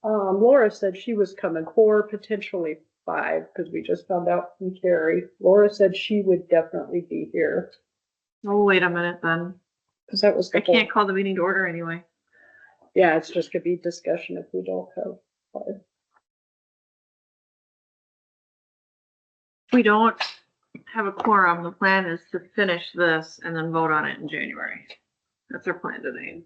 Laura said she was coming 4, potentially 5, because we just found out from Carrie. Laura said she would definitely be here, Oh, wait a minute then. because that was the I can't call the meeting to order anyway. Yeah, it's just gonna be discussion if we don't have 5. If we don't have a quorum, the plan is to finish this and then vote on it in January. That's our plan today.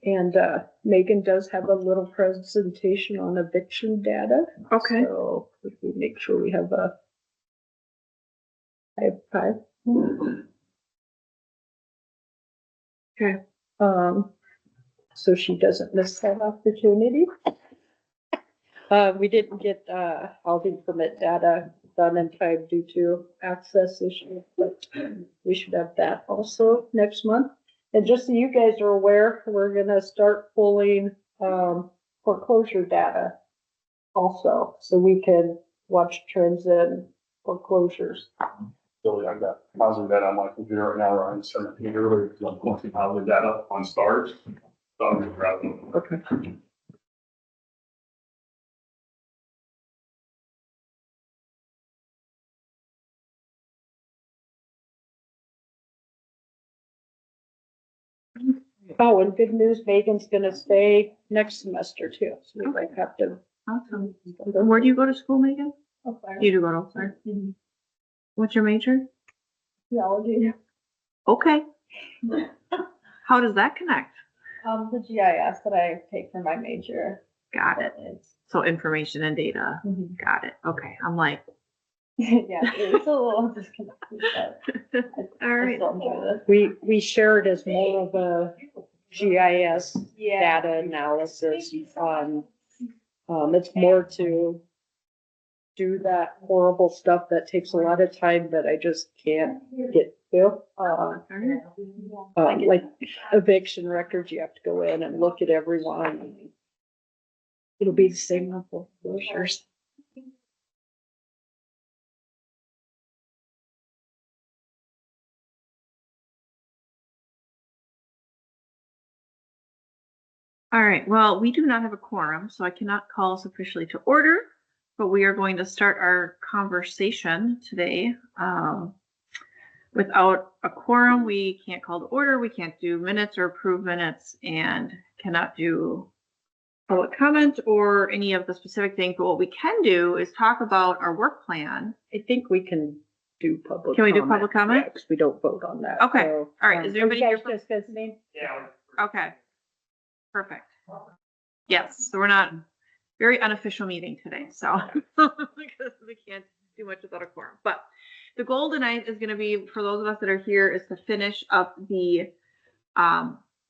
And Megan does have a little presentation on eviction data. Okay. So if we make sure we have a five. Okay. So she doesn't miss that opportunity. We didn't get housing permit data done in time due to access issues, but we should have that also next month. And just so you guys are aware, we're gonna start pulling foreclosure data also, so we can watch trends in foreclosures. So I've got housing data on my computer right now, Ryan sent me earlier, I'm collecting housing data on stars. So I'm gonna grab them. Okay. Oh, and good news, Megan's gonna stay next semester too, so we might have to. Awesome. Where do you go to school, Megan? You do go to Elkhart. What's your major? Theology. Okay. How does that connect? The GIS that I take for my major. Got it. It's, So information and data. Got it. Okay. I'm like, yeah, it's a little disconnected, but all I right. still enjoy this. We share it as more of a GIS data analysis. It's more to do that horrible stuff that takes a lot of time that I just can't get to. Like eviction records, you have to go in and look at everyone. It'll be the same with foreclosures. All right, well, we do not have a quorum, so I cannot call us officially to order, but we are going to start our conversation today. Without a quorum, we can't call to order, we can't do minutes or approve minutes, and cannot do public comment or any of the specific things, but what we can do is talk about our work plan. I think we can do public. Can we do comment. public comment? Yeah, 'cause we don't vote on that. Okay. So, All right, is there anybody are here you guys just visiting? Yeah. Okay, perfect. Yes, so we're not, very unofficial meeting today, so because we can't do much without a quorum. But the goal tonight is going to be, for those of us that are here, is to finish up the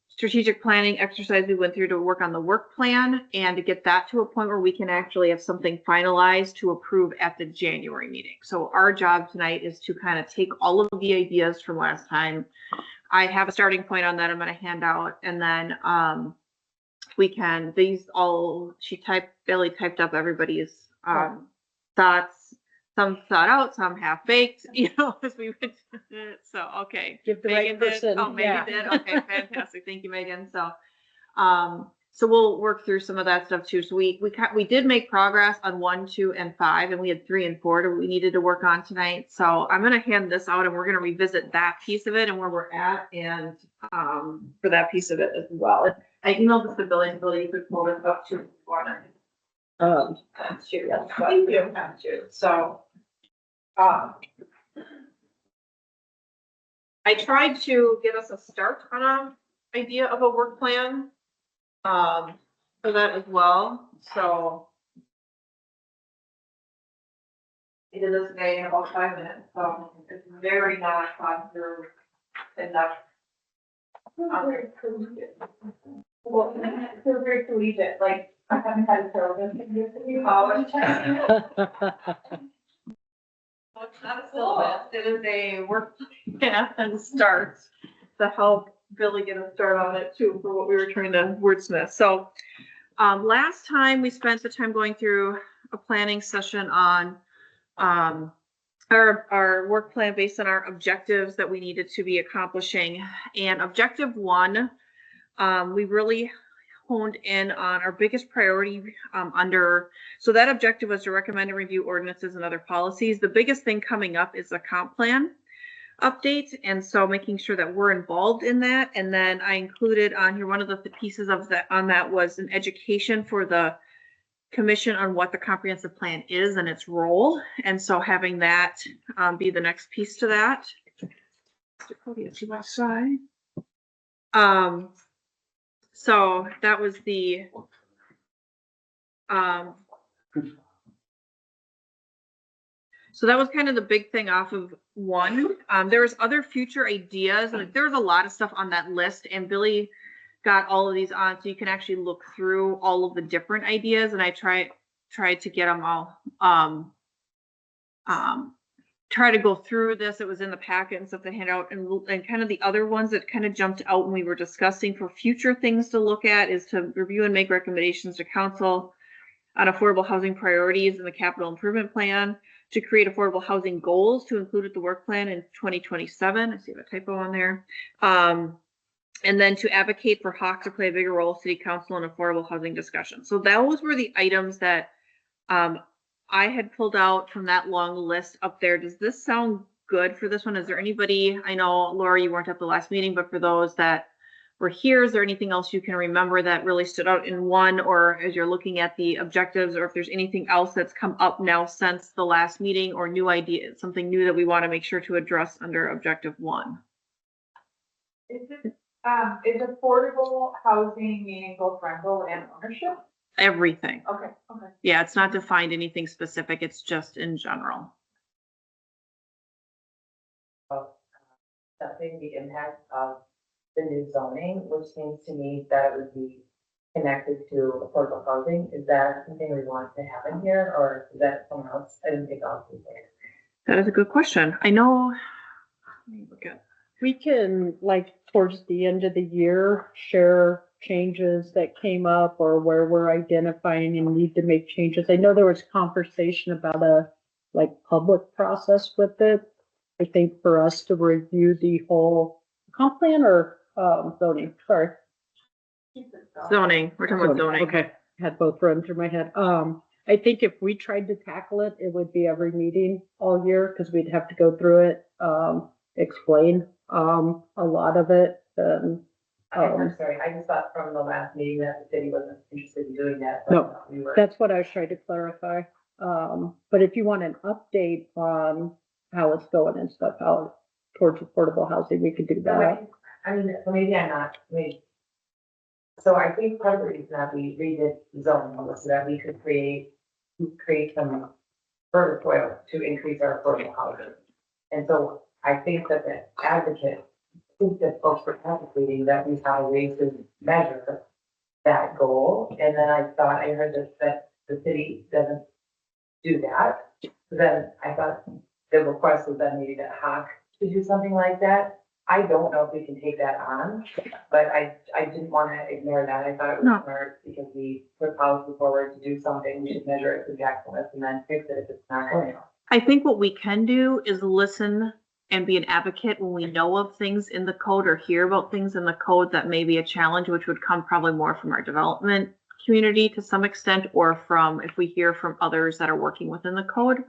strategic planning exercise we went through to work on the work plan and to get that to a point where we can actually have something finalized to approve at the January meeting. So our job tonight is to kind of take all of the ideas from last time. I have a starting point on that I'm going to hand out, and then we can, Billy typed up everybody's thoughts, some thought out, some half baked, as we went. So, okay. Give the Megan right person. did. Oh, Megan yeah. did. Okay, fantastic. Thank you, Megan. So, so we'll work through some of that stuff too. So we did make progress on 1, 2, and 5, and we had 3 and 4 that we needed to work on tonight. So I'm going to hand this out, and we're going to revisit that piece of it and where we're at, and for that piece of it as well. I emailed this to Billy, and Billy, you could pull this up too. Thank you. So, I tried to give us a start on an idea of a work plan, for that as well. So, I did this today in about 5 minutes, so it's very not thought through enough. Well, it's very collegiate, like, I haven't had a syllabus in years. It's not a syllabus, it is a work plan and starts to help Billy get a start on it too for what we were trying to wordsmith. So last time we spent the time going through a planning session on our work plan based on our objectives that we needed to be accomplishing. And objective 1, we really honed in on our biggest priority so that objective was to recommend and review ordinances and other policies. The biggest thing coming up is the comp plan update, and so making sure that we're involved in that. And then I included on here, one of the pieces of that on that was an education for the commission on what the comprehensive plan is and its role, and so having that be the next piece to that. Mr. Cody, is he outside? So that was the so that was kind of the big thing off of 1. There was other future ideas, like there was a lot of stuff on that list, and Billy got all of these on so you can actually look through all of the different ideas, and I tried to get them all try to go through this. It was in the packet and stuff they hand out, and kind of the other ones that kind of jumped out when we were discussing for future things to look at is to review and make recommendations to council on affordable housing priorities in the capital improvement plan, to create affordable housing goals to include at the work plan in 2027. I see a typo on there. And then to advocate for Hawk to play a bigger role, city council and affordable housing discussion. So those were the items that I had pulled out from that long list up there. Does this sound good for this one? Is there anybody, I know Laura, you weren't at the last meeting, but for those that were here, is there anything else you can remember that really stood out in 1, or as you're looking at the objectives, or if there's anything else that's come up now since the last meeting, or new idea, something new that we want to make sure to address under objective 1? Is affordable housing meaning both rental and ownership? Everything. Okay. Yeah, it's not defined anything specific. It's just in general. Assessing the impact of the new zoning, which seems to me that it would be connected to affordable housing. Is that something we want to have in here, or is that someone else? I didn't think I'll be there. That is a good question. I know. Let me look at. We can, like, towards the end of the year, share changes that came up or where we're identifying and need to make changes. I know there was conversation about a, like, public process with it. I think for us to review the whole comp plan or zoning, sorry. Zoning. We're talking about zoning. Okay, had both run through my head. I think if we tried to tackle it, it would be every meeting all year because we'd have to go through it, explain a lot of it. I'm sorry, I just thought from the last meeting that the city wasn't interested in doing that. No, we were. That's what I was trying to clarify. But if you want an update on how it's going and stuff, how towards affordable housing, we could do that. I mean, so maybe I'm not, so I think part of the reason that we redid zoning was so that we could create some fertile soil to increase our affordable housing. And so I think that the advocate, I think that folks were advocating that we have a way to measure that goal. And then I thought, I heard that the city doesn't do that. So then I thought the request was then maybe that Hawk to do something like that. I don't know if we can take that on, but I didn't want to ignore that. I thought it was smart because we put policy forward to do something. We should measure its impactfulness and then fix it if it's not going on. I think what we can do is listen and be an advocate when we know of things in the code or hear about things in the code that may be a challenge, which would come probably more from our development community to some extent, or from if we hear from others that are working within the code.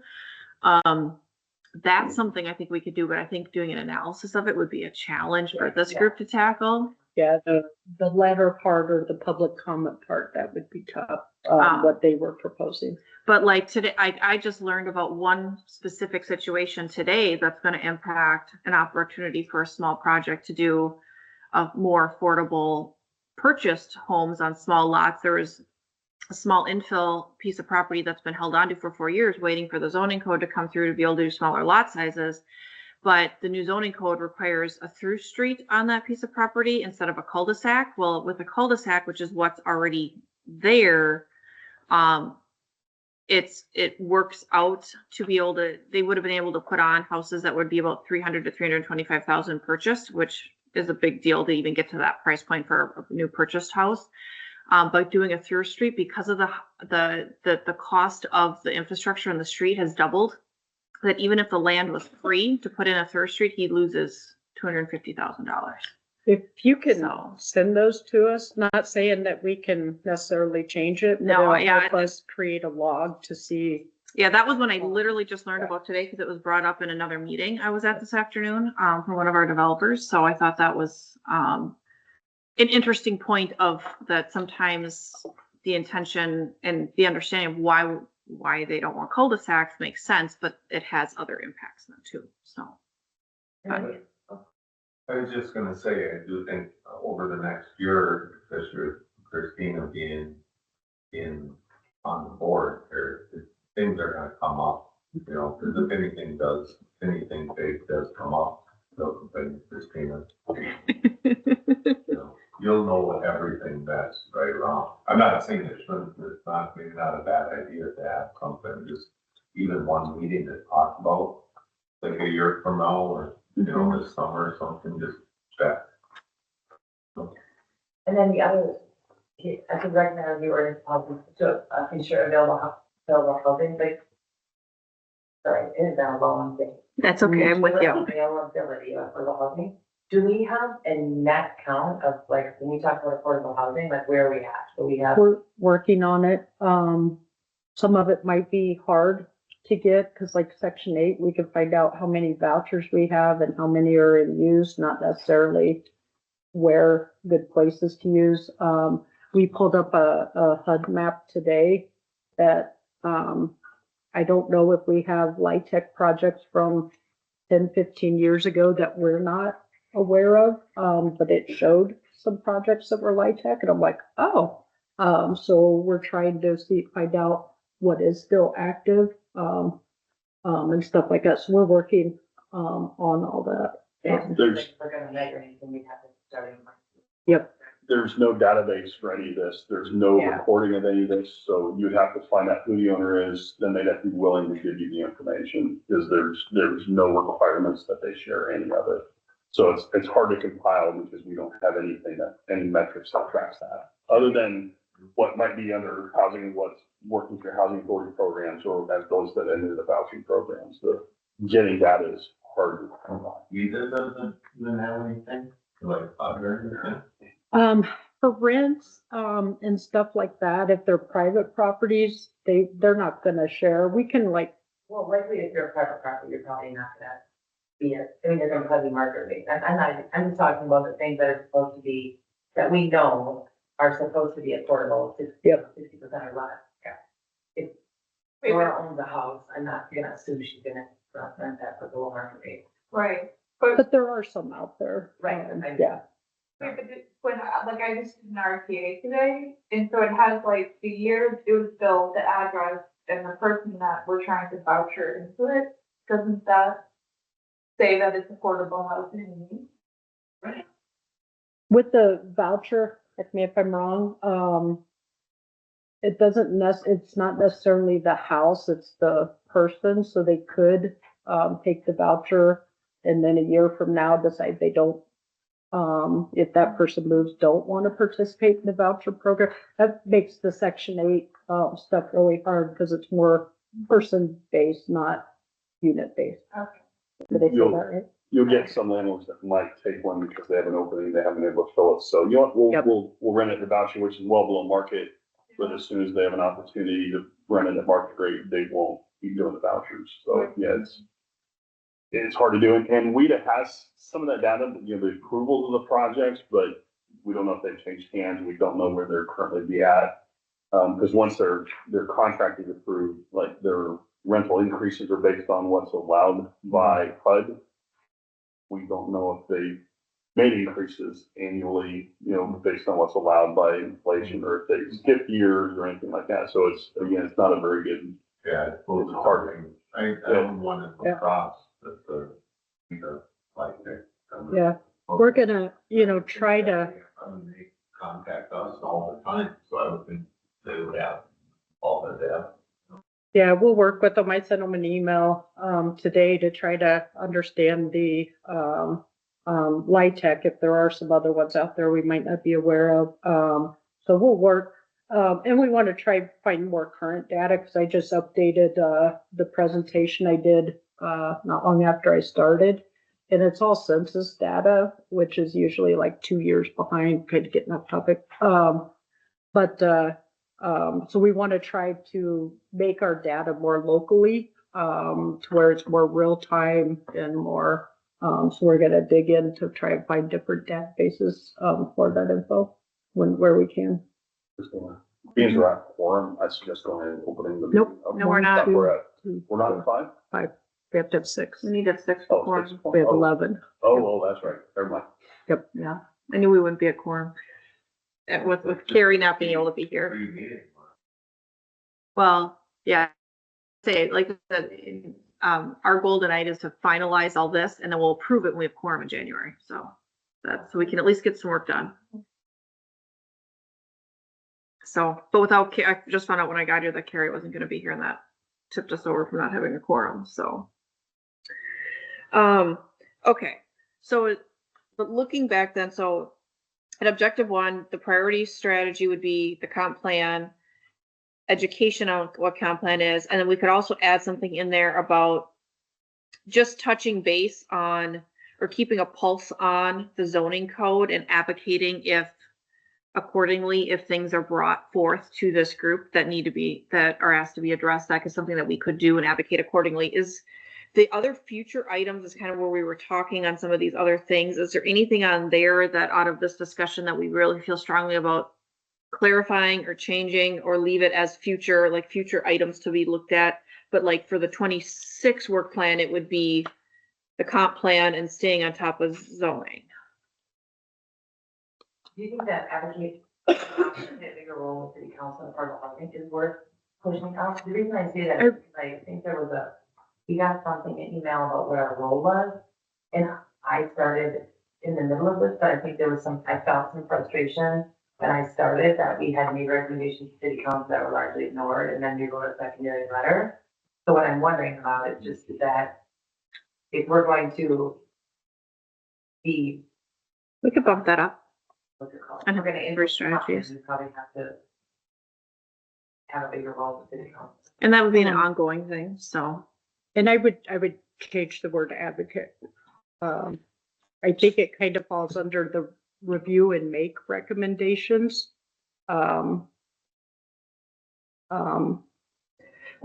That's something I think we could do, but I think doing an analysis of it would be a challenge for this group to tackle. Yeah, the latter part or the public comment part, that would be tough, what they were proposing. But like today, I just learned about one specific situation today that's going to impact an opportunity for a small project to do a more affordable purchased homes on small lots. There was a small infill piece of property that's been held onto for 4 years, waiting for the zoning code to come through to be able to do smaller lot sizes. But the new zoning code requires a through street on that piece of property instead of a cul-de-sac. Well, with a cul-de-sac, which is what's already there, it works out to be able to, they would have been able to put on houses that would be about 300 to 325,000 purchased, which is a big deal to even get to that price point for a new purchased house. But doing a through street, because of the cost of the infrastructure in the street has doubled, that even if the land was free to put in a through street, he loses $250,000. If you can So- send those to us, not saying that we can necessarily change it, but No, it'll yeah, help us create a log to see. Yeah, that was one I literally just learned about today because it was brought up in another meeting I was at this afternoon from one of our developers. So I thought that was an interesting point of that sometimes the intention and the understanding of why they don't want cul-de-sacs makes sense, but it has other impacts then too. So I was just gonna say, I do think over the next year, especially with Christina being on the board, things are gonna come up, you know, because if anything big does come up, they'll bring Christina. You know, you'll know everything that's right or wrong. I'm not saying it's not, maybe not a bad idea to have something, just even one meeting to talk about, like a year from now, or you know, this summer or something, just check. And then the other, I could recommend the ordinance policy to ensure available housing, but sorry, it is available on thing. that's okay. I'm with you. Availability of affordable housing. Do we have a net count of like, when we talk about affordable housing, like where are we at? Do we have? We're working on it. Some of it might be hard to get, because like Section 8, we can find out how many vouchers we have and how many are in use, not necessarily where good places to use. We pulled up a HUD map today that, I don't know if we have LIHTC projects from 10, 15 years ago that we're not aware of, but it showed some projects that were LIHTC, and I'm like, oh. So we're trying to find out what is still active, and stuff like that. So we're working, on all that. There's- We're gonna measure anything, we have to start. Yep. There's no database for any of this. There's no Yeah. recording of any of this, so you'd have to find out who the owner is, then they'd have to be willing to give you the information, because there's no requirements that they share any of it. So it's hard to compile because we don't have any metrics that tracks that, other than what might be under housing, what's working through housing authority programs, or as those that enter the vouching programs. The getting data is hard to compile. Either doesn't even have anything, like other. For rents, and stuff like that, if they're private properties, they're not gonna share. We can like, Well, likely if you're a private property, you're probably not gonna be, I mean, you're gonna probably market rate. I'm just talking about the things that are supposed to be, that we know are supposed to be affordable, 60% or less. Yeah. If Laura owns a house, I'm not gonna assume she's gonna rent that for the low market rate. Right, but there are some out there. Right. Yeah. but when, like, I just did an RTA today, and so it has like the year it was built, the address, and the person that we're trying to voucher into it. Doesn't that say that it's affordable housing? With the voucher, correct me if I'm wrong, it doesn't it's not necessarily the house, it's the person, so they could, take the voucher and then a year from now decide they don't, if that person moves, don't want to participate in the voucher program. That makes the Section 8, stuff really hard because it's more person-based, not unit-based. Okay. Did I say that right? You'll get some landlords that might take one because they have an opening, they haven't been able to fill it. So you know what, Yep. we'll rent it at voucher, which is well below market. But as soon as they have an opportunity to rent it at market rate, they won't be doing the vouchers. So yeah, it's hard to do. And WIDA has some of that data, you know, the approvals of the projects, but we don't know if they've changed hands. We don't know where they're currently be at. Because once their contract is approved, like their rental increases are based on what's allowed by HUD. We don't know if they made increases annually, you know, based on what's allowed by inflation, or if they skip years or anything like that. So it's not a very good. Yeah, it's hard. I own one in the cross, that's like there. Yeah, we're gonna, try to, They contact us all the time, so I would think they would have all that data. yeah, we'll work with them. I sent them an email, today to try to understand the, LIHTC, if there are some other ones out there we might not be aware of. So we'll work, and we want to try to find more current data, because I just updated, the presentation I did, not long after I started. And it's all census data, which is usually like 2 years behind, kind of getting off topic. So we want to try to make our data more locally, to where it's more real time and more, so we're gonna dig in to try and find different databases, for that info where we can. Being we're at quorum, I suggest going ahead and opening the. Nope. meeting up. No, we're not. We're at, Two, we're not at 5? we have to have 6. We need a 6 Oh, quorum. 6. We have Oh, 11. Oh, that's right. Never mind. Yep. Yeah, I knew we wouldn't be a quorum. With Carrie not being able to be Are here. you meeting? Well, yeah, say, like, I said, our goal tonight is to finalize all this, and then we'll approve it when we have quorum in January, so so we can at least get some work done. So, but without, I just found out when I got here that Carrie wasn't gonna be here, and that tipped us over for not having a quorum, so. Okay, so, but looking back then, so at objective 1, the priority strategy would be the comp plan, education on what comp plan is, and then we could also add something in there about just touching base on, or keeping a pulse on the zoning code and advocating accordingly, if things are brought forth to this group that are asked to be addressed. That is something that we could do and advocate accordingly. Is the other future items is kind of where we were talking on some of these other things. Is there anything on there that out of this discussion that we really feel strongly about clarifying or changing, or leave it as future items to be looked at? But like for the 26 work plan, it would be the comp plan and staying on top of zoning. Do you think that advocate a bigger role in city council and part of housing is worth pushing out? The reason I say that is because I think we got something, an email about what our role was. And I started in the middle of this, but I think I felt some frustration when I started that we had made recommendations to city council that were largely ignored, and then we wrote a secondary letter. So what I'm wondering about is just that if we're going to be, We could bump that up. what's it called? And We're gonna have increase strategies. We probably have to have a bigger role with city council. And that would be an ongoing thing, so. And I would change the word advocate. I think it kind of falls under the review and make recommendations. Well,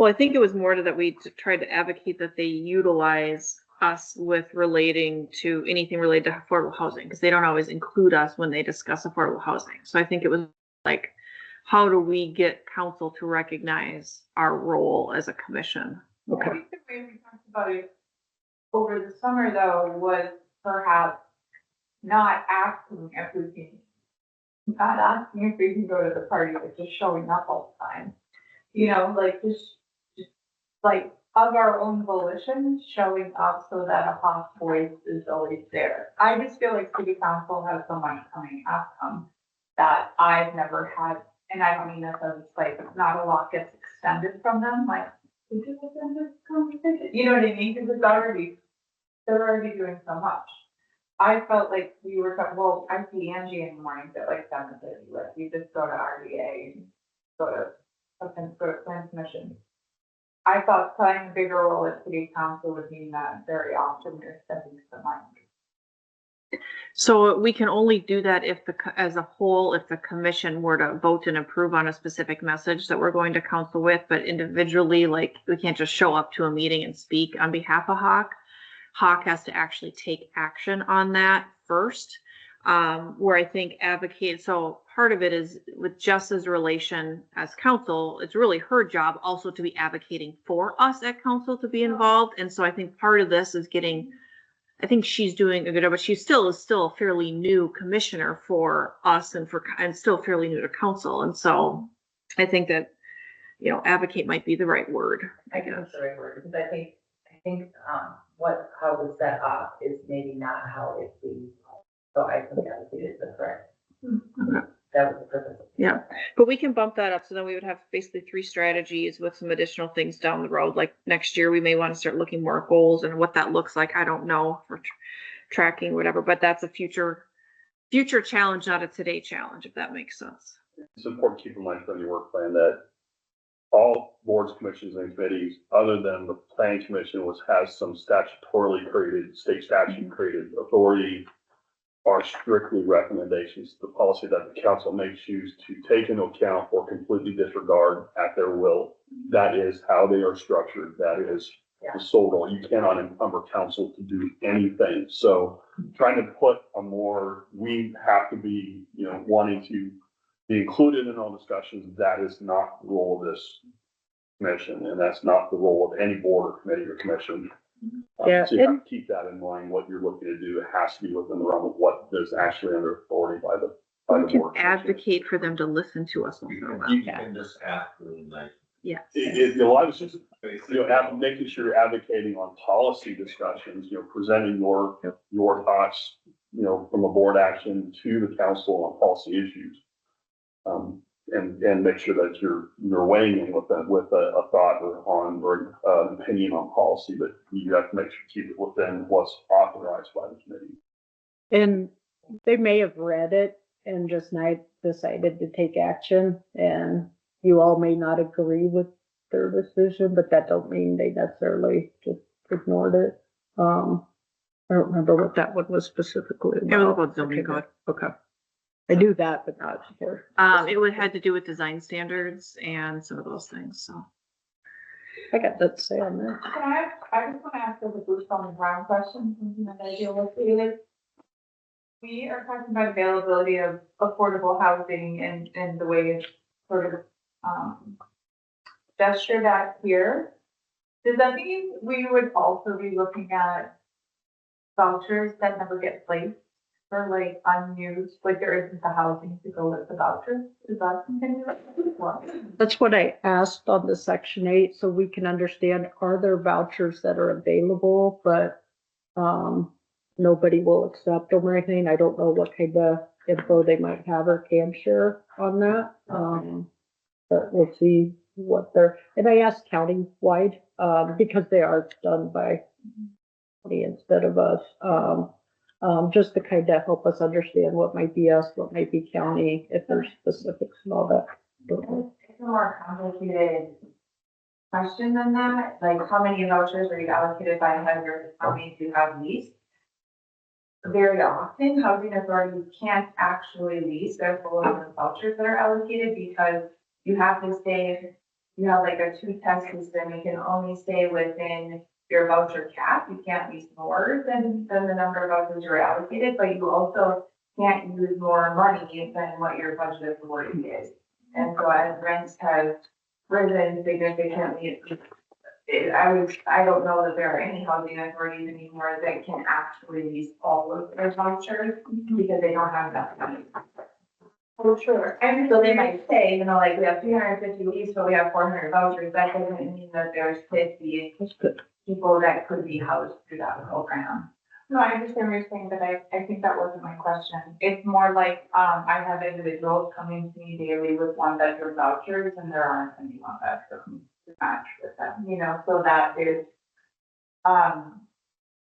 I think it was more to that we tried to advocate that they utilize us with relating to anything related to affordable housing, because they don't always include us when they discuss affordable housing. So I think it was like, how do we get council to recognize our role as a commission? I think the way we talked about it over the summer though was perhaps not asking if we can go to the party, but just showing up all the time. You know, like just like of our own volition, showing up so that a hot voice is always there. I just feel like city council has so much coming at them that I've never had, and I don't mean this as like not a lot gets extended from them, like, we just have this conversation. You know what I mean? Because they're already doing so much. I felt like we were, well, I see Angie in the mornings at like 7:30, like we just go to RDA and go to plan commission. I thought playing a bigger role at city council would mean that very often you're spending some money. So we can only do that if as a whole, if the commission were to vote and approve on a specific message that we're going to council with, but individually, like, we can't just show up to a meeting and speak on behalf of Hawk. Hawk has to actually take action on that first, where I think advocate, so part of it is with Jess's relation as council, it's really her job also to be advocating for us at council to be involved. And so I think part of this is getting, I think she's doing a good job, but she is still a fairly new commissioner for us and still fairly new to council. And so I think that, advocate might be the right word, I I think guess. it's the right word, because I think, how it was set up is maybe not how it's being. So I think advocate is the correct. Okay. That was the purpose. Yeah, but we can bump that up. So then we would have basically 3 strategies with some additional things down the road. Like next year, we may want to start looking more at goals and what that looks like. I don't know for tracking, whatever, but that's a future challenge, not a today challenge, if that makes sense. It's important to keep in mind from your work plan that all boards, commissions, and committees, other than the planning commission, which has some statutorily created, state statute created authority, are strictly recommendations, the policy that the council may choose to take into account or completely disregard at their will. That is how they are structured. That is the sole goal. You cannot encumber council to do anything. So trying to put a more, we have to be, wanting to be included in all discussions. That is not the role of this commission, and that's not the role of any board or committee or commission. Yeah, So you have to keep that in mind. What you're looking to do, it has to be within the realm of what is actually under authority by the We can board. advocate for them to listen to us once in a while. You can just ask really nice. Yes. A lot of it's just, making sure you're advocating on policy discussions, presenting your thoughts, from a board action to the council on policy issues. And make sure that you're weighing in with a thought or an opinion on policy, but you have to make sure to keep it within what's authorized by the committee. And they may have read it and just not decided to take action, and you all may not agree with their decision, but that don't mean they necessarily just ignored it. I don't remember what that one was specifically It was about zoning code. Okay. I knew that, but not sure. Had to do with design standards and some of those things, so. I got that to say on that. I just want to ask a boost on the ground question, something that I deal with daily. We are talking about availability of affordable housing and the way it's sort of, gestured at here. Does that mean we would also be looking at vouchers that never get placed for like unused, like there isn't the housing to go with the vouchers? Is that something that? That's what I asked on the Section 8, so we can understand, are there vouchers that are available, but nobody will accept them or anything? I don't know what kind of info they might have or can share on that. But we'll see what they're, and I asked county-wide, because they are done by county instead of us, just to kind of help us understand what might be us, what might be county, if there's specifics and all that. It's a more complicated question than that, like how many vouchers are you allocated by HUD, how many do you have leased? Very often, housing authorities can't actually lease their full amount of vouchers that are allocated because you have to stay, you have like a 2-test system, you can only stay within your voucher cap, you can't lease more than the number of vouchers you're allocated, but you also can't use more money than what your budget authority is. And so as rents have risen significantly, I don't know that there are any housing authorities anymore that can actually lease all of their vouchers because they don't have enough money. Oh, sure. And so they might say, like we have 350 leases, but we have 400 vouchers. That doesn't mean that there's 50 people that could be housed through that program. No, I understand what you're saying, but I think that wasn't my question. It's more like, I have individuals coming to me daily with 1-bedroom vouchers and there aren't any 1-bedroom to match with them, so that is,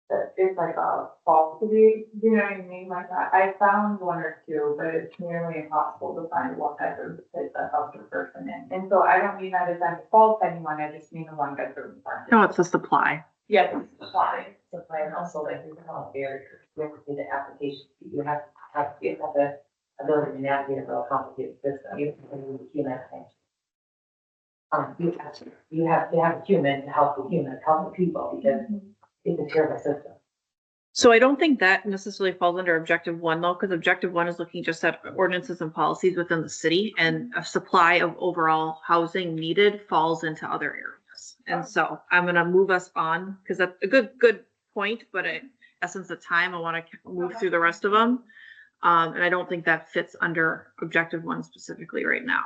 that is like a falsity, you know what I mean, like that. I found 1 or 2, but it's nearly impossible to find 1-bedroom to fit that voucher person in. And so I don't mean that as any fault to anyone, I just mean a 1-bedroom apartment. No, it's a supply. Yes, it's fine. Supply and also like there's a barrier, you have to do the application, you have the ability to navigate a real complicated system, you have to do human thing. You have to have a human to help the human, help the people, because it's a terrible system. So I don't think that necessarily falls under objective 1 though, because objective 1 is looking just at ordinances and policies within the city, and a supply of overall housing needed falls into other areas. And so I'm going to move us on because that's a good point, but in essence of time, I want to move through the rest of them. And I don't think that fits under objective 1 specifically right now.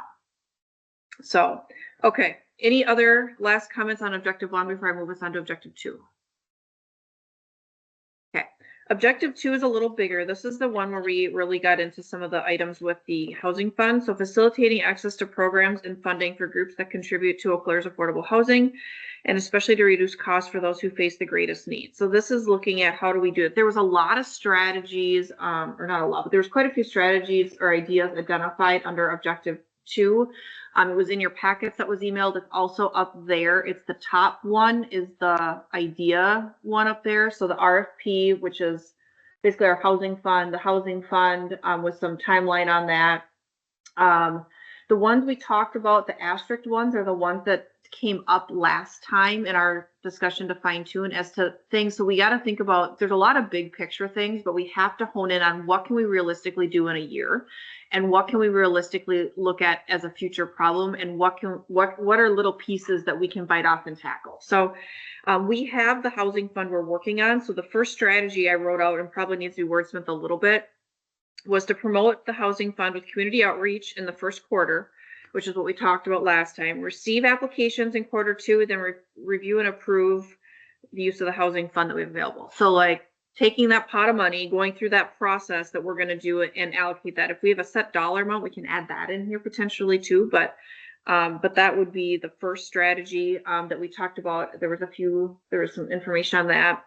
So, okay. Any other last comments on objective 1 before I move us on to objective 2? Okay. Objective 2 is a little bigger. This is the one where we really got into some of the items with the housing fund. So facilitating access to programs and funding for groups that contribute to Eau Claire's affordable housing, and especially to reduce costs for those who face the greatest need. So this is looking at how do we do it. There was a lot of strategies, or not a lot, but there was quite a few strategies or ideas identified under Objective 2. It was in your packets that was emailed. It's also up there. It's the top one is the idea one up there. So the RFP, which is basically our housing fund, the housing fund with some timeline on that. The ones we talked about, the asterisk ones, are the ones that came up last time in our discussion to fine tune as to things. So we got to think about, there's a lot of big picture things, but we have to hone in on what can we realistically do in a year, and what can we realistically look at as a future problem, and what are little pieces that we can bite off and tackle. So we have the housing fund we're working on. So the first strategy I wrote out, and probably needs to be wordsmithed a little bit, was to promote the housing fund with community outreach in the first quarter, which is what we talked about last time. Receive applications in quarter 2, then review and approve the use of the housing fund that we have available. So like taking that pot of money, going through that process that we're going to do it and allocate that. If we have a set dollar amount, we can add that in here potentially too. But that would be the first strategy that we talked about. There was some information on that.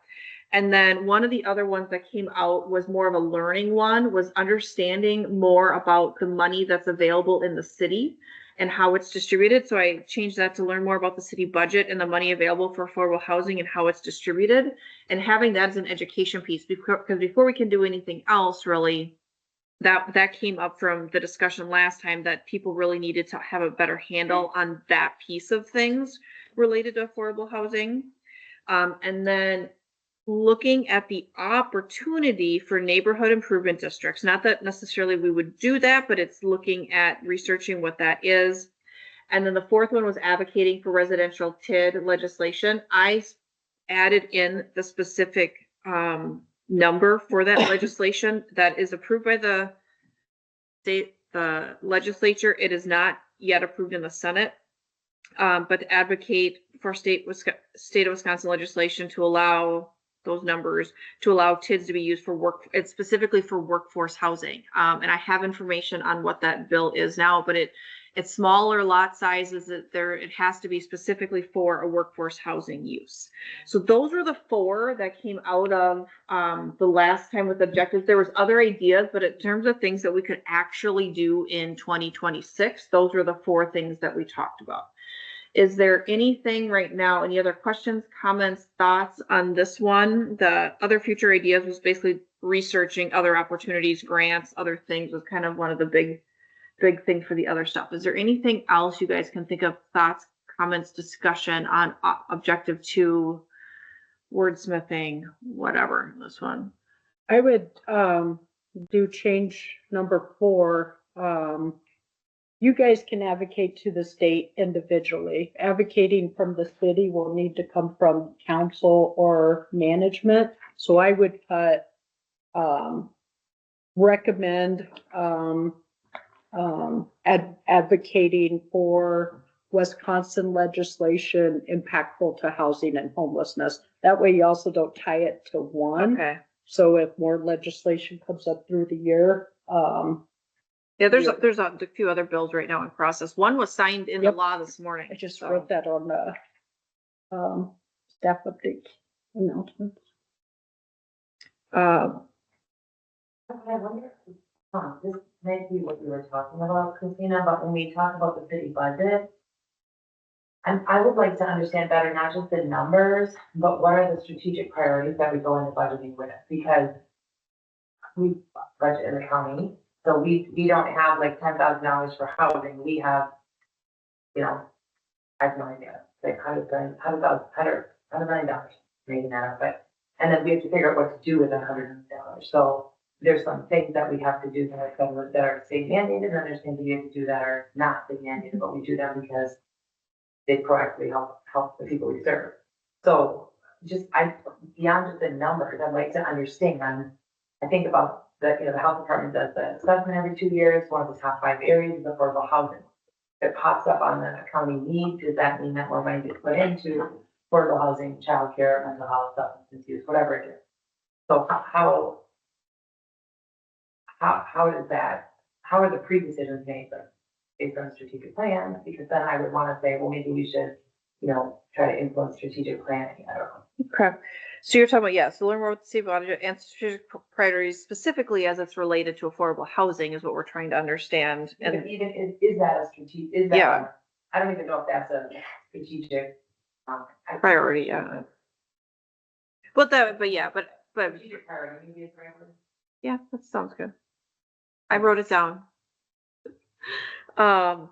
And then one of the other ones that came out was more of a learning one, was understanding more about the money that's available in the city and how it's distributed. So I changed that to learn more about the city budget and the money available for affordable housing and how it's distributed, and having that as an education piece, because before we can do anything else, really, that came up from the discussion last time, that people really needed to have a better handle on that piece of things related to affordable housing. And then looking at the opportunity for neighborhood improvement districts. Not that necessarily we would do that, but it's looking at researching what that is. And then the fourth one was advocating for residential TID legislation. I added in the specific number for that legislation that is approved by the legislature. It is not yet approved in the Senate. But to advocate for state of Wisconsin legislation to allow those numbers, to allow TIDs to be used for it's specifically for workforce housing. And I have information on what that bill is now, but it's smaller lot sizes. It has to be specifically for a workforce housing use. So those were the 4 that came out of the last time with objectives. There was other ideas, but in terms of things that we could actually do in 2026, those were the 4 things that we talked about. Is there anything right now, any other questions, comments, thoughts on this one? The other future ideas was basically researching other opportunities, grants, other things was kind of one of the big things for the other stuff. Is there anything else you guys can think of, thoughts, comments, discussion on Objective 2, wordsmithing, whatever, this one? I would do change number 4. You guys can advocate to the state individually. Advocating from the city will need to come from council or management. So I would put recommend advocating for Wisconsin legislation impactful to housing and homelessness. That way you also don't tie it to one. Okay. So if more legislation comes up through the year, Yeah, there's a few other bills right now in process. One was signed into law this morning. I just so. wrote that on the staff update announcement. I wonder, this might be what you were talking about, Christina, but when we talk about the city budget, and I would like to understand better, not just the numbers, but what are the strategic priorities that we go into budgeting with? Because we budget in the county, so we don't have like $10,000 for housing. We have, I have no idea, like $100 million, making that up, but, and then we have to figure out what to do with that $100 million. So there's some things that we have to do that are state mandated, and there's things we have to do that are not state mandated, but we do them because they proactively help the people we serve. So beyond just the numbers, I'd like to understand. I think about the health department does the assessment every 2 years. One of the top 5 areas is affordable housing. If it pops up on the county need, does that mean that more money gets put into affordable housing, childcare, mental health, substance use, whatever it is? So how does that, how are the pre-decisions made based on strategic plans? Because then I would want to say, well, maybe we should, try to influence strategic planning. I don't know. Okay. So you're talking about, yeah, so learn more with the city auditor and strategic priorities specifically as it's related to affordable housing is what we're trying to understand. And And even, is that a strategic, is that, Yeah. I don't even know if that's a strategic. priority, yeah. But Strategic priority, maybe it's priority. yeah, that sounds good. I wrote it down. No,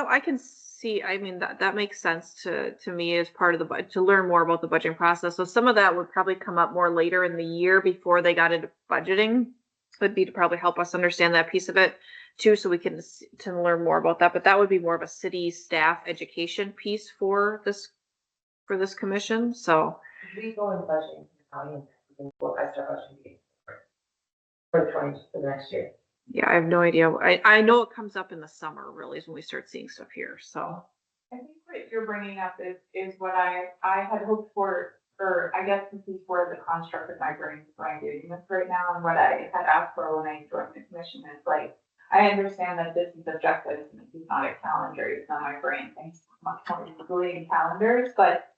I can see, I mean, that makes sense to me as part of the budget, to learn more about the budgeting process. So some of that would probably come up more later in the year before they got into budgeting. Would be to probably help us understand that piece of it too, so we can to learn more about that. But that would be more of a city staff education piece for this commission. So We go in budgeting, I start budgeting for the next year. yeah, I have no idea. I know it comes up in the summer really is when we start seeing stuff here. So I think what you're bringing up is what I had hoped for, or I guess this is where the construct of my brain is going doing this right now, and what I had asked for when I joined the commission is like, I understand that this is objective, and this is not a calendar, it's not my brain thinks much more easily in calendars, but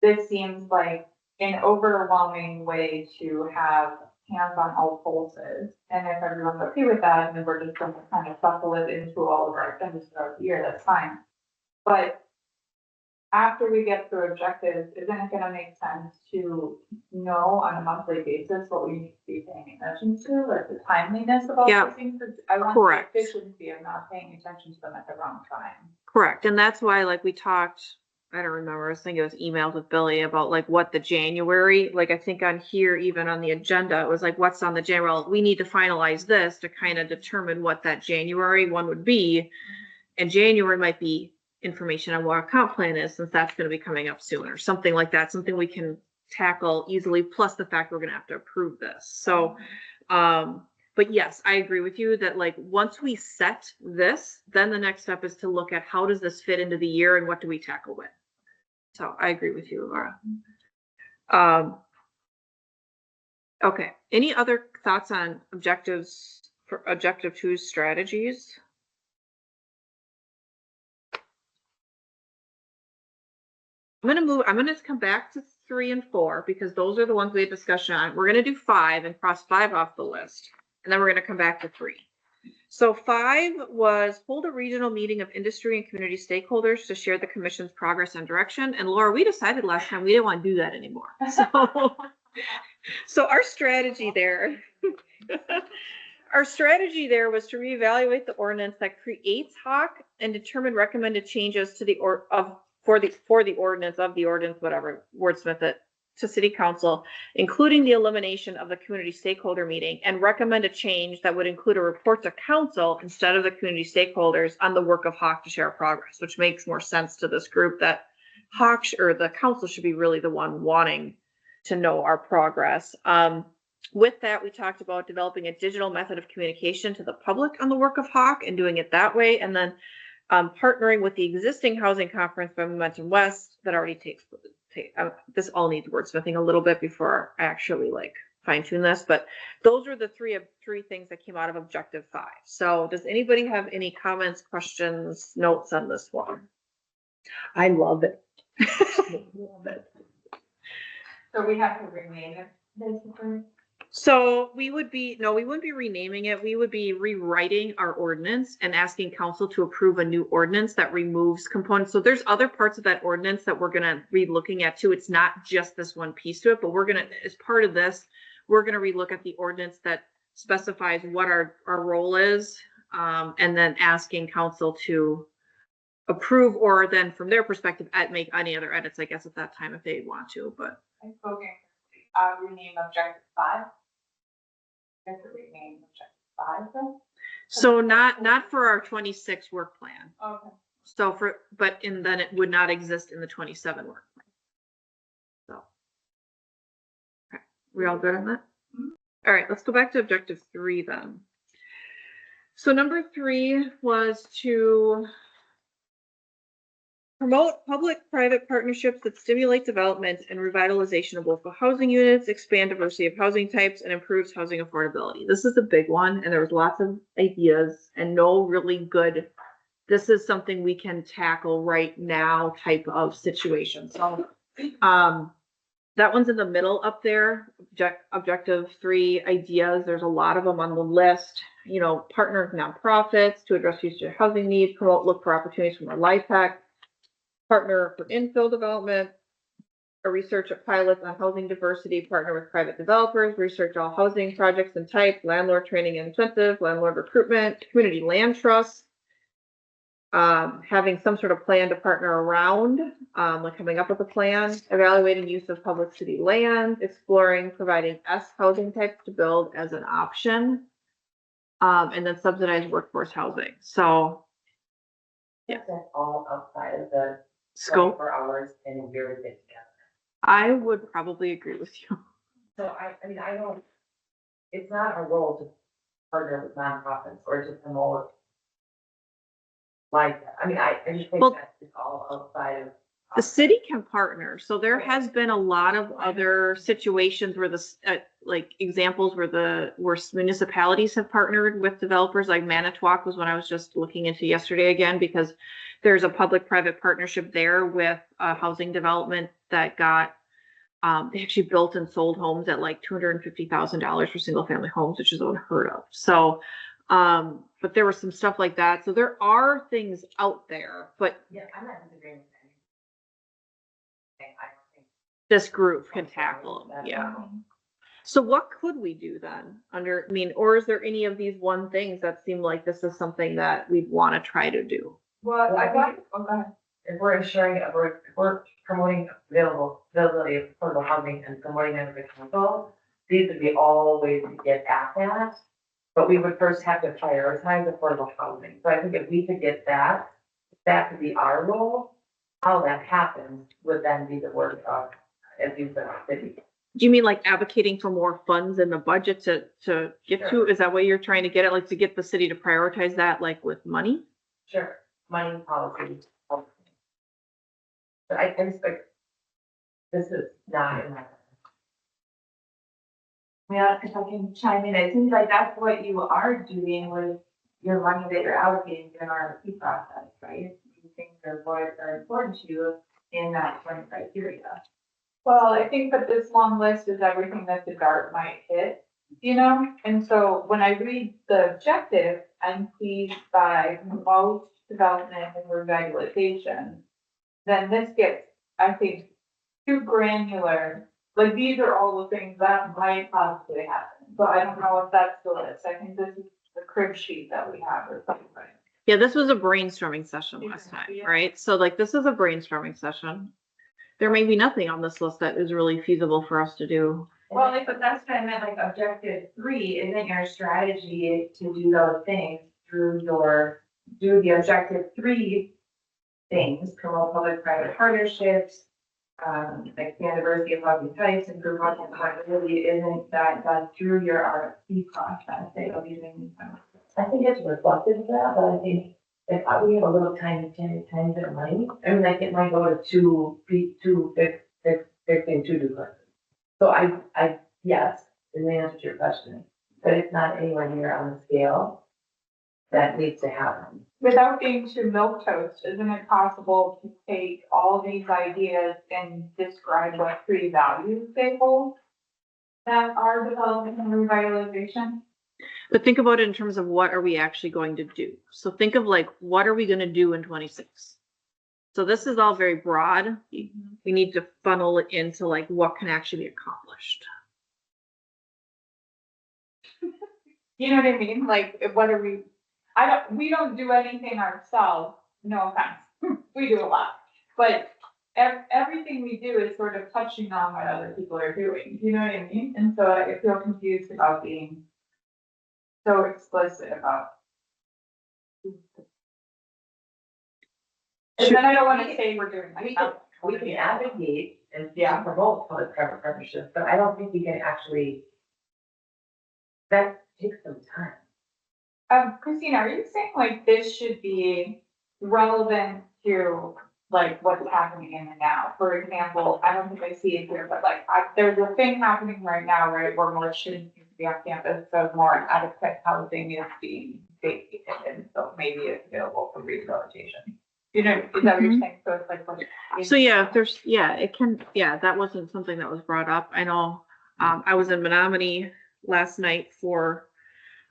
this seems like an overwhelming way to have hands on all pulses. And if everyone's okay with that, then we're just going to kind of shuffle it into all of our things throughout the year, that's fine. But after we get through objectives, isn't it gonna make sense to know on a monthly basis what we need to be paying attention to, like the timeliness of all Yeah, these things? I want correct. the efficiency of not paying attention to them at the wrong time. correct. And that's why like we talked, I don't remember, I was thinking it was emailed with Billy about like what the January, like I think on here, even on the agenda, it was like, what's on the January, well, we need to finalize this to kind of determine what that January one would be. And January might be information on what our comp plan is, since that's going to be coming up soon or something like that, something we can tackle easily, plus the fact we're going to have to approve this. So, but yes, I agree with you that like, once we set this, then the next step is to look at how does this fit into the year and what do we tackle with? So I agree with you, Laura. Okay, any other thoughts on objectives for objective 2 strategies? I'm gonna come back to 3 and 4 because those are the ones we had discussion on. We're gonna do 5 and cross 5 off the list. And then we're gonna come back to 3. So 5 was hold a regional meeting of industry and community stakeholders to share the commission's progress and direction. And Laura, we decided last time we didn't want to do that anymore. So our strategy there, was to reevaluate the ordinance that creates HAWC and determine recommended changes to the for the ordinance, whatever, wordsmith it, to city council, including the elimination of the community stakeholder meeting, and recommend a change that would include a report to council instead of the community stakeholders on the work of HAWC to share progress, which makes more sense to this group that HAWC or the council should be really the one wanting to know our progress. With that, we talked about developing a digital method of communication to the public on the work of HAWC and doing it that way. And then partnering with the existing housing conference by Momentum West that already takes this all needs wordsmithing a little bit before I actually like fine tune this, but those are the three things that came out of objective 5. So does anybody have any comments, questions, notes on this one? I love it. Love it. So we have to rename it, basically. So we wouldn't be renaming it. We would be rewriting our ordinance and asking council to approve a new ordinance that removes components. So there's other parts of that ordinance that we're going to be looking at too. It's not just this one piece to it, but we're going to, as part of this, we're going to relook at the ordinance that specifies what our role is, and then asking council to approve, or then from their perspective, make any other edits, I guess, at that time if they want to, but. I spoke rename objective 5. Is it rename objective 5 then? So not for our 26 work plan. Okay. So then it would not exist in the 27 work plan. So, okay, we all good on that? Mm-hmm. All right, let's go back to objective 3 then. So number 3 was to promote public-private partnerships that stimulate development and revitalization of local housing units, expand diversity of housing types, and improves housing affordability. This is a big one, and there was lots of ideas and no really good, this is something we can tackle right now type of situation. So, that one's in the middle up there, objective 3 ideas. There's a lot of them on the list. You know, partner with nonprofits to address future housing needs, promote, look for opportunities for more LIHTC, partner for infill development, a research at pilots on housing diversity, partner with private developers, research all housing projects and types, landlord training and incentive, landlord recruitment, community land trusts, having some sort of plan to partner around, like coming up with a plan, evaluating use of public city land, exploring providing S housing types to build as an option, and then subsidized workforce housing. So That's all outside of the scope, 24 hours and a year fit together. I would probably agree with you. So I mean, I don't, it's not our role to partner with nonprofits or to promote like that. I mean, I just think Well, that it's all outside of. The city can partner. So there has been a lot of other situations where like examples where municipalities have partnered with developers, like Manitowoc was one I was just looking into yesterday again, because there's a public-private partnership there with a housing development that got, they actually built and sold homes at like $250,000 for single-family homes, which is unheard of. So, but there was some stuff like that. So there are things out there, but Yeah, I'm not disagreeing with that. I don't think. this group can tackle them. Yeah. So what could we do then or is there any of these one things that seem like this is something that we'd want to try to do? Well, Well, I I want, think- oh, go ahead. If we're ensuring, if we're promoting availability of affordable housing and promoting it as a council, these would be all ways to get at that. But we would first have to prioritize affordable housing. So I think if we could get that, that could be our role. How that happens would then be the work of, as you said, city. Do you mean like advocating for more funds in the budget to get to? Sure. Is that way you're trying to get it? Like to get the city to prioritize that, like with money? Sure, money, policy. But I just like, this is not in that. Yeah, if I can chime in, it seems like that's what you are doing with your money that you're allocating to an RFP process, right? You think are what are important to you in that sort of criteria. Well, I think that this long list is everything that the DART might hit, you know? And so when I read the objective, I'm pleased by promote development and revitalization. Then this gets, I think, too granular. Like, these are all the things that might possibly happen, but I don't know if that's the list. I think this is the crib sheet that we have or something. Yeah, this was a brainstorming session last time, Yeah. right? So like this is a brainstorming session. There may be nothing on this list that is really feasible for us to do. Well, but that's what I meant, like, objective 3 isn't your strategy to do those things through do the objective 3 things, promote public-private partnerships, expand diversity of housing types, improve housing affordability, isn't that done through your RFP process? They don't using. I think it's reflective of that, but I think if we have a little tiny bit of money, I mean, like it might go to two fixing two duplexes. So yes, is the answer to your question, but it's not anywhere near on the scale that needs to happen. Without being too milquetoast, isn't it possible to take all these ideas and describe what 3 values they hold that are development and revitalization? But think about it in terms of what are we actually going to do? So think of like, what are we going to do in 26? So this is all very broad. We need to funnel it into like what can actually be accomplished. You know what I mean? Like, what are we don't do anything ourselves, no offense, we do a lot. But everything we do is sort of touching on what other people are doing, you know what I mean? And so I feel confused about being so explicit about. And then I don't wanna say we're doing that. We can advocate and Yeah. promote public-private partnerships, but I don't think we can actually, that takes some time. Christina, are you saying like this should be relevant to like what's happening in the now. For example, I don't think I see it here, but like there's a thing happening right now, right, where more students need to be on campus, so more adequate housing is being vacated, and so maybe it's available for rehabilitation. You know, is that what you're saying? So it's like. So yeah, if there's, yeah, it can, yeah, that wasn't something that was brought up. I know, I was in Menominee last night for,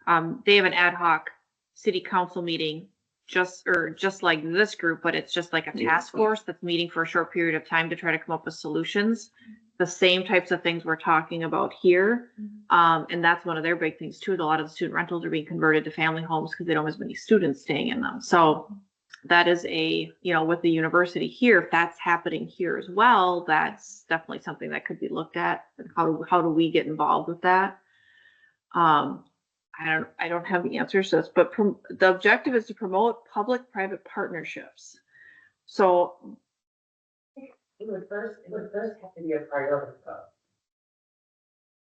they have an ad hoc city council meeting, just like this group, but it's just like a task force that's meeting for a short period of time to try to come up with solutions. The same types of things we're talking about here. And that's one of their big things too. A lot of the student rentals are being converted to family homes because they don't have as many students staying in them. So that is a, you know, with the university here, if that's happening here as well, that's definitely something that could be looked at. And how do we get involved with that? I don't have the answers to this, but the objective is to promote public-private partnerships. So It would first have to be a priority though.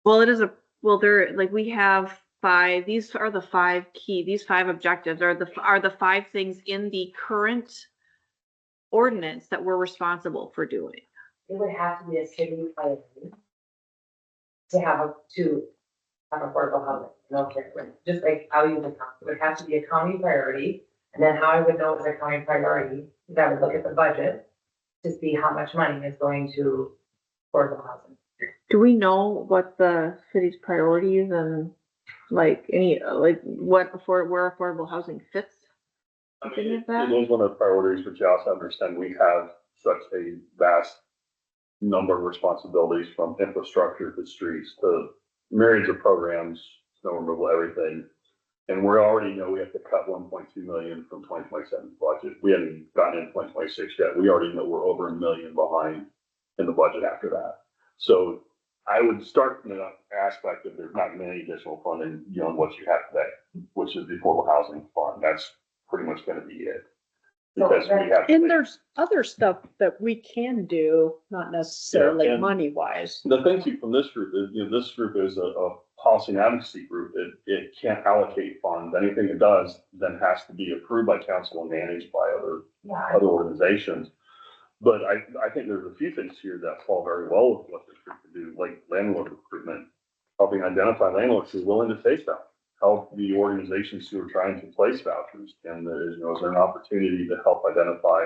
well, there, like, we have 5, these are the 5 key, these 5 objectives are the 5 things in the current ordinance that we're responsible for doing. It would have to be a city priority to have affordable housing, no different, just like how you would have, it would have to be a county priority. And then how I would know it's a county priority is I would look at the budget to see how much money is going to affordable housing. Do we know what the city's priorities and like any, like where affordable housing fits? I Any mean, of that? it is one of the priorities, but you also understand we have such a vast number of responsibilities, from infrastructure to streets to myriads of programs, snow removal, everything. And we already know we have to cut 1.2 million from 2027 budget. We haven't gotten in 2026 yet. We already know we're over $1 million behind in the budget after that. So I would start from the aspect that there's not many additional funding beyond what you have today, which is the affordable housing fund. That's pretty much going to be it. Because we have. And there's other stuff that we can do, not necessarily Yeah, and money wise. The thing too from this group is, this group is a policy and advocacy group. It can't allocate funds. Anything it does then has to be approved by council and managed by other organizations. But I think there's a few things here that fall very well with what this group could do, like landlord recruitment, helping identify landlords who are willing to take vouchers, help the organizations who are trying to place vouchers. And is there an opportunity to help identify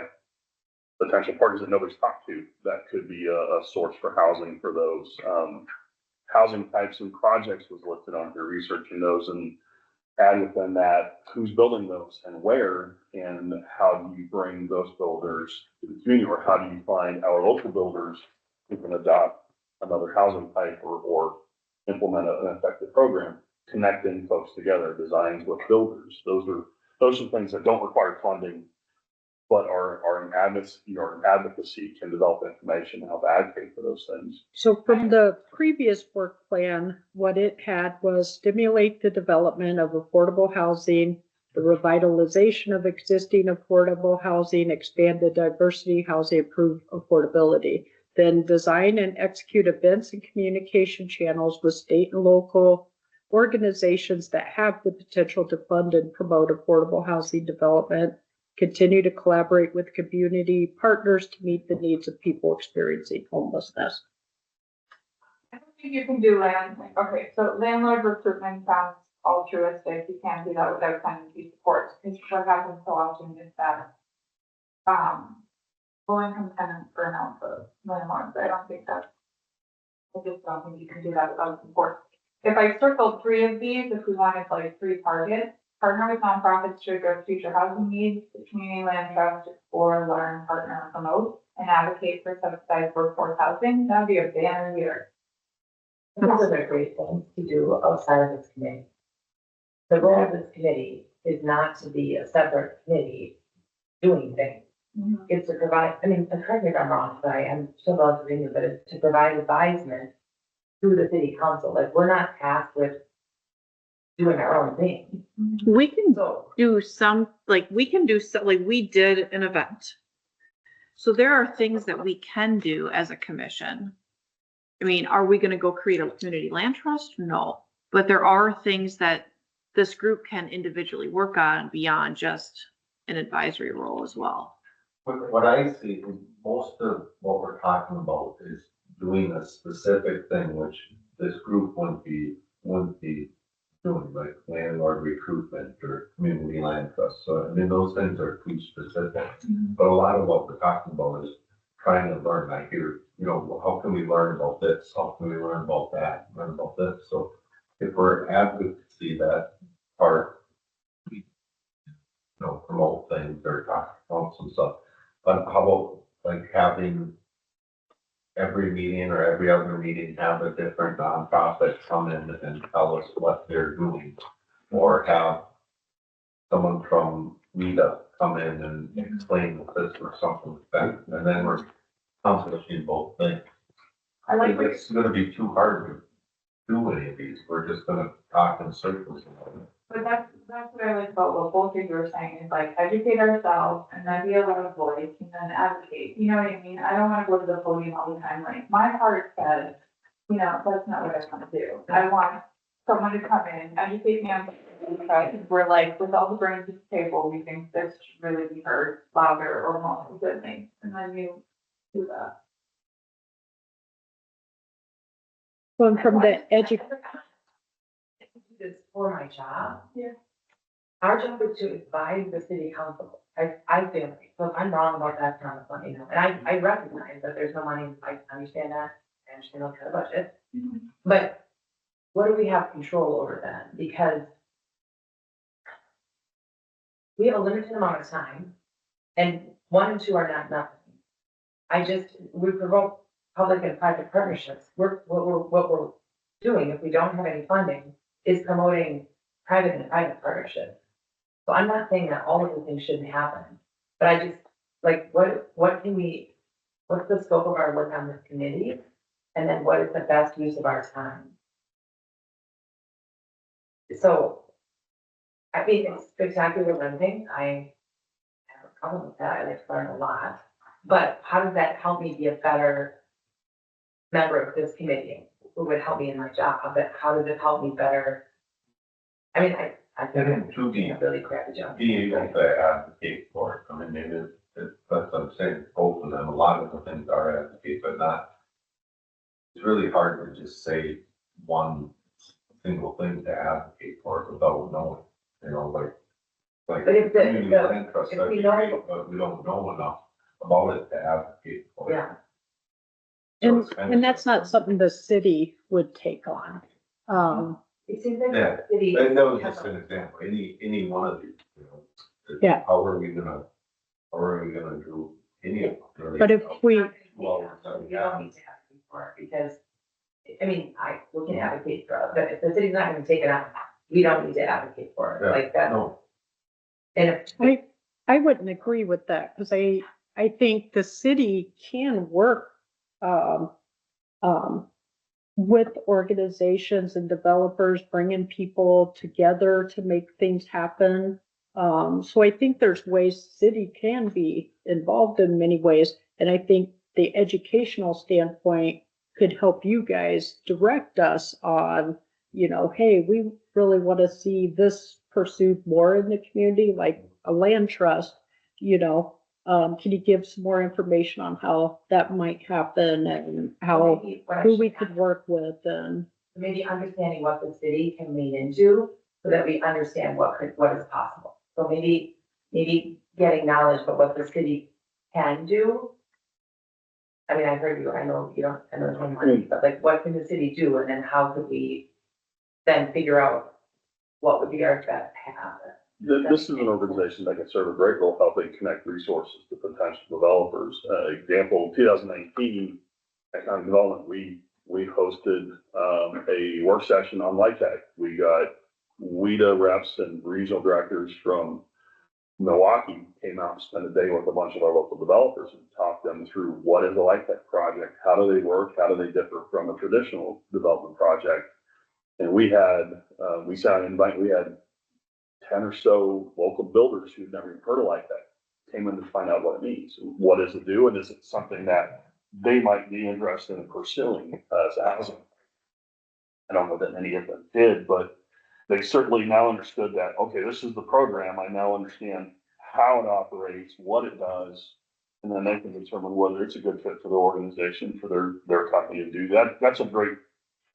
potential partners that nobody's talked to that could be a source for housing for those housing types and projects was listed on here, researching those, and add within that who's building those and where, and how do you bring those builders to the community, or how do you find our local builders who can adopt another housing type or implement an effective program, connecting folks together, designs with builders. Those are things that don't require funding, but are an advocacy can develop information and help advocate for those things. So from the previous work plan, what it had was stimulate the development of affordable housing, the revitalization of existing affordable housing, expand the diversity housing, improve affordability. Then design and execute events and communication channels with state and local organizations that have the potential to fund and promote affordable housing development. Continue to collaborate with community partners to meet the needs of people experiencing homelessness. I don't think you can do okay, so landlord recruitment sounds altruistic. You can't do that without tenancy supports, because what happens so often is that, low-income tenants burn out the landlords. I just don't think you can do that without support. If I circled 3 of these, if we wanted like 3 targets, partner with nonprofits to address future housing needs, the community land trust, explore, learn, partner, and promote, and advocate for subsidized workforce housing, that'd be a banner year. This is a great thing to do outside of this committee. The role of this committee is not to be a separate committee doing things. Mm-hmm. It's to provide, correct me if I'm wrong, but I am still relatively new, but it's to provide advisement to the city council. Like, we're not tasked with doing our own thing. We can So, do some, like we did an event. So there are things that we can do as a commission. Are we going to go create a community land trust? No, but there are things that this group can individually work on beyond just an advisory role as well. What I see, is most of what we're talking about is doing a specific thing, which this group wouldn't be doing, like landlord recruitment or community land trust. So, I mean, those things are too specific. But a lot of what we're talking about is trying to learn. I hear, well, how can we learn about this? How can we learn about that? Learn about this? So if we're advocacy that part, promote things or talk about some stuff. But how about like having every meeting or every other meeting have a different nonprofit come in and tell us what they're doing? Or have someone from WIDA come in and explain this or something like that, and then we're accomplishing both things. I like what It's gonna be too hard to do any of these, we're just gonna talk in circles. But that's what I like about what both of you were saying, is like educate ourselves and then be a loud voice and then advocate, you know what I mean? I don't wanna go to the podium all the time, like, my heart says, that's not what I wanna do. I want someone to come in, educate me on something, because we're like, with all the brains at the table, we think this should really be heard louder or more completely, and then you do that. Going from the This for my job. Yeah. Our job is to advise the city council. I feel like, so if I'm wrong about that, Tom, let me know. And I recognize that there's no money, I understand that, I understand the kind of budget. But what do we have control over then? Because we have a limited amount of time, and 1 and 2 are not nothing. We promote public and private partnerships. What we're doing, if we don't have any funding, is promoting private and private partnerships. So I'm not saying that all of the things shouldn't happen, but I just, like, what's the scope of our work on this committee? And then what is the best use of our time? So, I mean, it's spectacular learning. I have a problem with that. I like to learn a lot. But how does that help me be a better member of this committee? Who would help me in my job? But how does it help me better? I mean, I think I'm doing a really crappy job. Being able to advocate for it, I mean, maybe that's what I'm saying, both of them, a lot of the things are advocate, but not. It's really hard to just say one single thing to advocate for it without knowing, like. But if community land trust, if that'd we be know- great, but we don't know enough about it to advocate for it. Yeah, So And, it's kind of- and that's not something the city would take on. it seems like Yeah. the city. And that was just an example, any one of these, Yeah. How are we gonna do any of them? really? But if we, Well, We don't need to advocate for it, because, I mean, we can advocate for it, but if the city's not gonna take it on, we don't need to advocate for it, Yeah, like that. no. And if, I wouldn't agree with that, because I think the city can work, with organizations and developers, bringing people together to make things happen. So I think there's ways city can be involved in many ways. And I think the educational standpoint could help you guys direct us on, hey, we really want to see this pursued more in the community, like a land trust, can you give some more information on how that might happen and how, maybe what I who should we ask- could work with and, maybe understanding what the city can lean into, so that we understand what is possible. So maybe getting knowledge of what the city can do. I mean, I heard you, I know you don't, I know it's one money, but like, what can the city do, and then how could we then figure out what would be our best path? This is an organization that can serve a great role helping connect resources to potential developers. Example, 2019, economic development, we hosted a work session on LIHTC. We got WIDA reps and regional directors from Milwaukee came out and spent a day with a bunch of our local developers and talked them through what is a LIHTC project, how do they work, how do they differ from a traditional development project. And we had 10 or so local builders who'd never even heard of LIHTC came in to find out what it means. What does it do? And is it something that they might be interested in pursuing as housing? I don't know that many of them did, but they certainly now understood that, okay, this is the program. I now understand how it operates, what it does, And then they can determine whether it's a good fit for their organization, for their company to do that. That's a great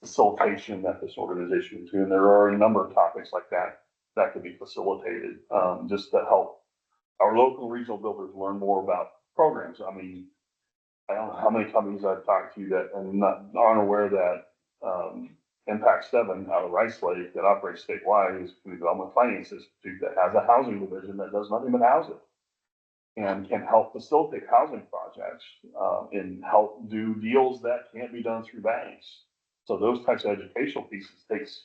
facilitation that this organization can do. And there are a number of topics like that that could be facilitated, just to help our local and regional builders learn more about programs. I mean, I don't know how many companies I've talked to that aren't aware that, Impact 7 out of Rice Lake that operates statewide is the Development Finance Institute that has a housing division that does nothing but housing and can help facilitate housing projects, and help do deals that can't be done through banks. So those types of educational pieces takes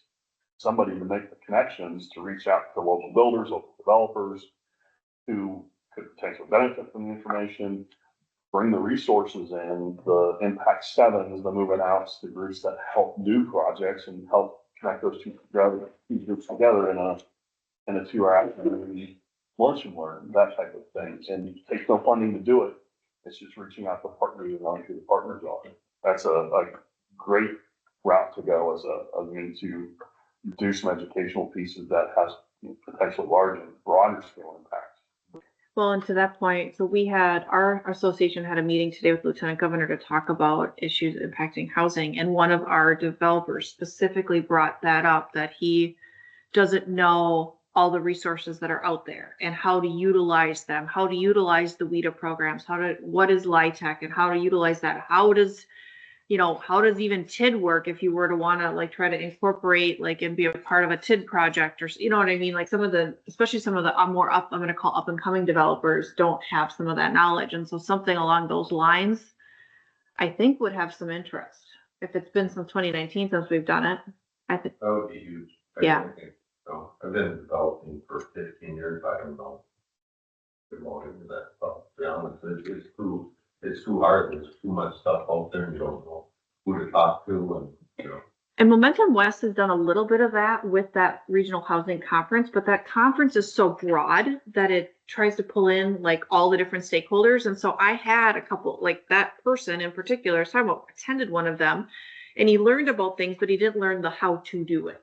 somebody to make the connections to reach out to local builders, local developers who could potentially benefit from the information, bring the resources in. The Impact 7 is the moving out, the groups that help do projects and help connect those two groups together in a 2-hour afternoon lunch and learn, that type of thing. And it takes no funding to do it. It's just reaching out to partners and knowing who the partners are. That's a great route to go as a means to do some educational pieces that has potentially large and broader scale impact. Well, and to that point, so we had, our association had a meeting today with Lieutenant Governor to talk about issues impacting housing. And one of our developers specifically brought that up, that he doesn't know all the resources that are out there and how to utilize them, how to utilize the WIDA programs, what is LIHTC and how to utilize that. How does even TID work if you were to want to like try to incorporate like and be a part of a TID project, or you know what I mean? Like especially some of the I'm going to call up and coming developers don't have some of that knowledge. And so something along those lines, I think would have some interest. If it's been since 2019 since we've done it, I think. That would be huge. Yeah. think so. I've been developing for 15 years. I don't know. Good morning to that stuff. To be honest, it's too hard. There's too much stuff out there and you don't know who to talk to and. And Momentum West has done a little bit of that with that regional housing conference, but that conference is so broad that it tries to pull in like all the different stakeholders. And so I had a couple, like that person in particular, I was talking about, attended one of them and he learned about things, but he didn't learn the how to do it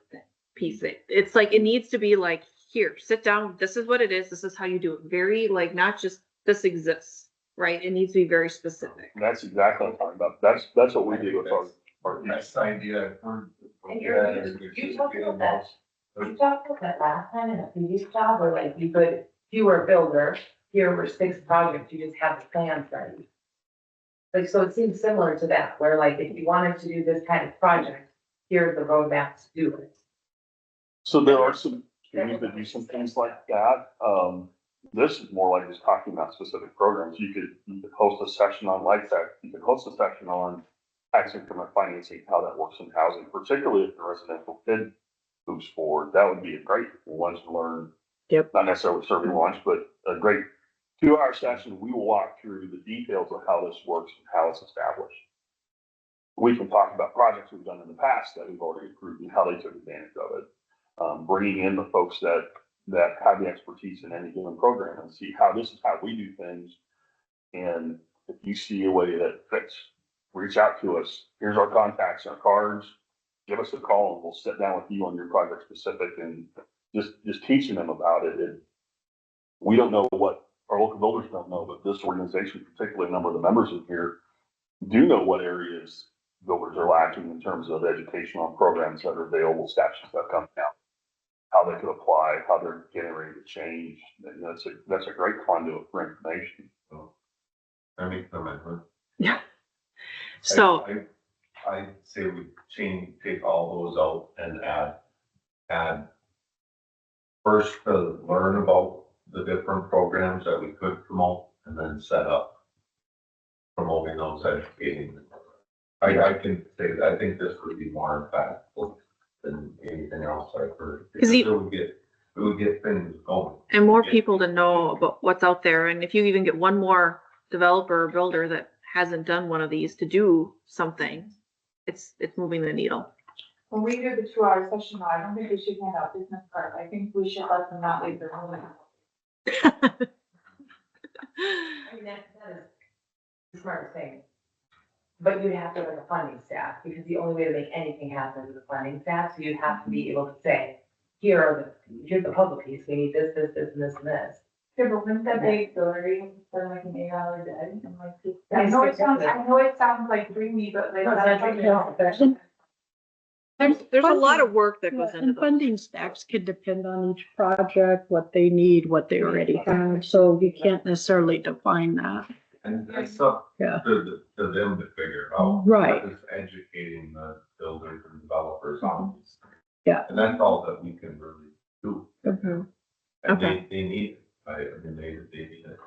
piece. It's like, it needs to be like, here, sit down. This is what it is. This is how you do it. Very like, not just this exists, right? It needs to be very specific. And that's exactly what I'm talking about. That's what we do with our Nice idea. And you talked about that. You talked about that last time in a previous job where like you could, if you were a builder, here were 6 projects, you just have the plans ready. Like, so it seems similar to that, where like if you wanted to do this kind of project, here are the roadmaps to do it. So there are some communities that do some things like that. This is more like just talking about specific programs. You could host a session on LIHTC. You could host a session on tax increment financing, how that works in housing, particularly if the residential bid moves forward. That would be a great lunch to learn. Yep. Not necessarily serving lunch, but a great 2-hour session. We will walk through the details of how this works and how it's established. We can talk about projects we've done in the past that we've already approved and how they took advantage of it. Bringing in the folks that have the expertise in any given program and see how this is how we do things. And if you see a way that fits, reach out to us. Here's our contacts, our cards. Give us a call and we'll sit down with you on your project specific and just teaching them about it. We don't know what our local builders don't know, but this organization, particularly a number of the members in here, do know what areas builders are lacking in terms of educational programs that are available, statutes that come out, how they could apply, how they're getting ready to change. And that's a great conduit for information. So, I make the amendment. Yeah. So I say we take all those out and add first to learn about the different programs that we could promote and then set up promoting those, educating. I can say, I think this would be more impactful than anything else I've heard. Because it would get things going. And more people to know about what's out there. And if you even get one more developer or builder that hasn't done one of these to do something, it's moving the needle. When we do the 2-hour session, though, I don't think we should hand out business cards. I think we should let them not leave their home. I mean, that is the smart thing. But you'd have to have a funding staff, because the only way to make anything happen is a funding staff, so you'd have to be able to say, here's the puzzle piece, we need this, and this, and this. Yeah, but wouldn't that be auxiliary instead of like an 8 hour day? And like, I That's know it sounds, ridiculous. I know it sounds like dreamy, but like. No, it's that's not like- dreamy. There's a lot of work that Yeah, goes into and those. funding stacks can depend on each project, what they need, what they already have, so you can't necessarily define that. And it's up Yeah. to them to figure out. Right. Just educating the builders and developers on these. things. Yeah. And that's all that we can really do. Mhm. And Okay. they need it, right? I mean, they need it.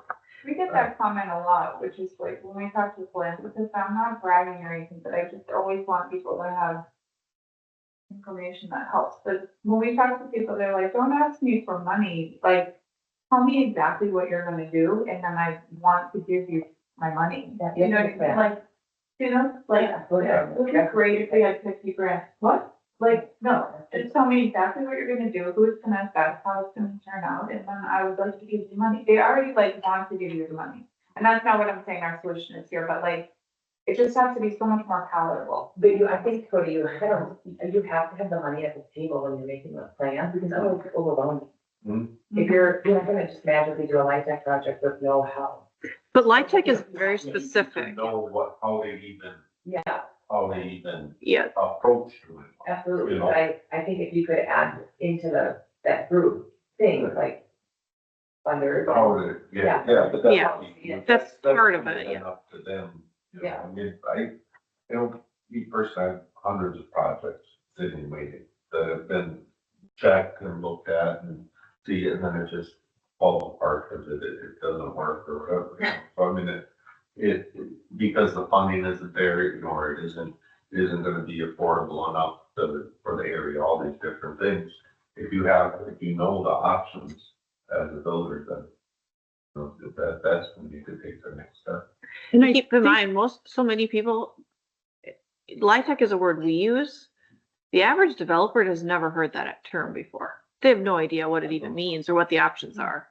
We get that comment a lot, which is like, when we talk to philanthropists, I'm not bragging or anything, but I just always want people to have information that helps. But when we talk to people, they're like, don't ask me for money, like, tell me exactly what you're gonna do, and then I want to give you my money. Yeah, You know what I mean? yeah. Like, like, Yeah. it would be great if we had 50 grand. What? Like, no, just tell me exactly what you're gonna do, who it's gonna affect, how it's gonna turn out, and then I would like to give you money. They already like want to give you the money. And that's not what I'm saying our solution is here, but like, it just has to be so much more palatable. But I think, Cody, you have to have the money at the table when you're making the plan, because otherwise it's overwhelming. Mhm. If you're not gonna just magically do a light tech project with no help. But Light Tech is very specific. Know how they Yeah, even Yeah, approach to it. absolutely, You know. but I think if you could add into that group things like funders. Yeah, but Yeah. That's part of it, yeah. Up to them. You know, Yeah. I mean, me personally, I have hundreds of projects sitting waiting that have been checked and looked at and see, and then it just falls apart because it doesn't work or whatever. So I mean, because the funding isn't there, or it isn't gonna be affordable enough for the area, all these different things. If you know the options as a builder, then that's when you could take the next step. And I keep in think- mind, so many people, Light Tech is a word we use. The average developer has never heard that term before. They have no idea what it even means or what the options are.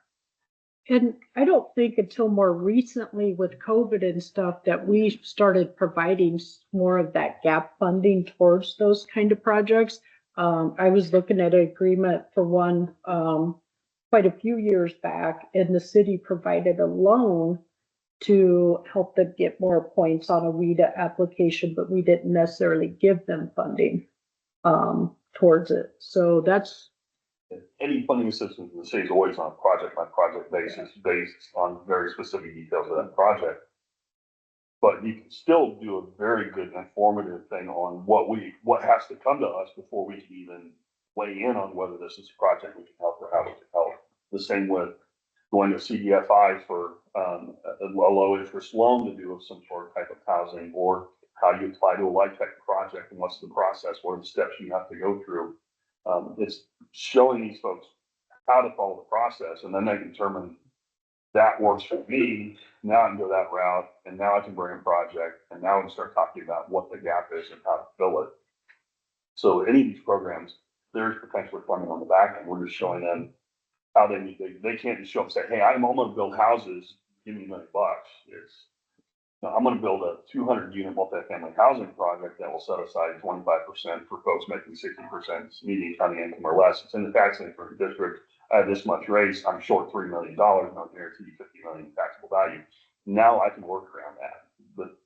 And I don't think until more recently with COVID and stuff that we started providing more of that gap funding towards those kind of projects. I was looking at an agreement for one, quite a few years back, and the city provided a loan to help them get more points on a WIDA application, but we didn't necessarily give them funding, towards it. So that's, Any funding assistance in the city is always on a project by project basis, based on very specific details of that project. But you can still do a very good informative thing on what has to come to us before we can even weigh in on whether this is a project we can help or how we can help. The same with going to CDFI for, a low interest loan to do some sort of type of housing, or how you apply to a Light Tech project and what's the process, what are the steps you have to go through. It's showing these folks how to follow the process, and then they determine that works for me. Now I can go that route, and now I can bring a project, and now I can start talking about what the gap is and how to fill it. So any of these programs, there's potentially funding on the back end. We're just showing them how they can't just show up and say, hey, I'm gonna build houses, give me $1 million. It's, no, I'm gonna build a 200 unit multifamily housing project that will set aside 25% for folks making 60% median county income or less. It's in the tax lien for the district. I have this much raise, I'm short $3 million, and I'll guarantee you 50 million taxable value. Now I can work around that, but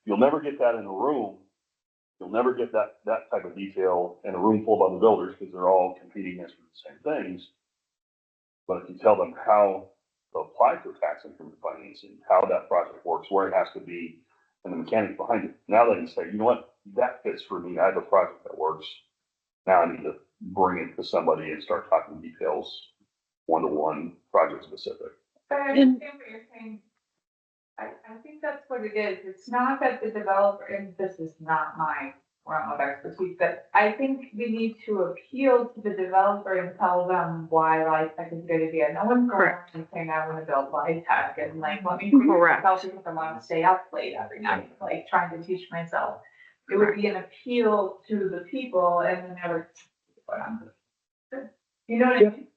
you'll never get that in a room. You'll never get that type of detail in a room full of other builders, because they're all competing against the same things. But if you tell them how to apply for tax increment financing, how that project works, where it has to be, and the mechanics behind it, now they can say, you know what, that fits for me. I have a project that works. Now I need to bring it to somebody and start talking details, one-to-one, project specific. But I understand what you're saying. I think that's what it is. It's not that the developer, and this is not my realm of expertise, but I think we need to appeal to the developer and tell them why Light Tech is a good idea. No one's going Correct. around saying, I want to build Light Tech, and like, let me figure Correct. myself because I want to stay up late every night, like trying to teach myself. It would be an appeal to the people and then never. You know what I mean?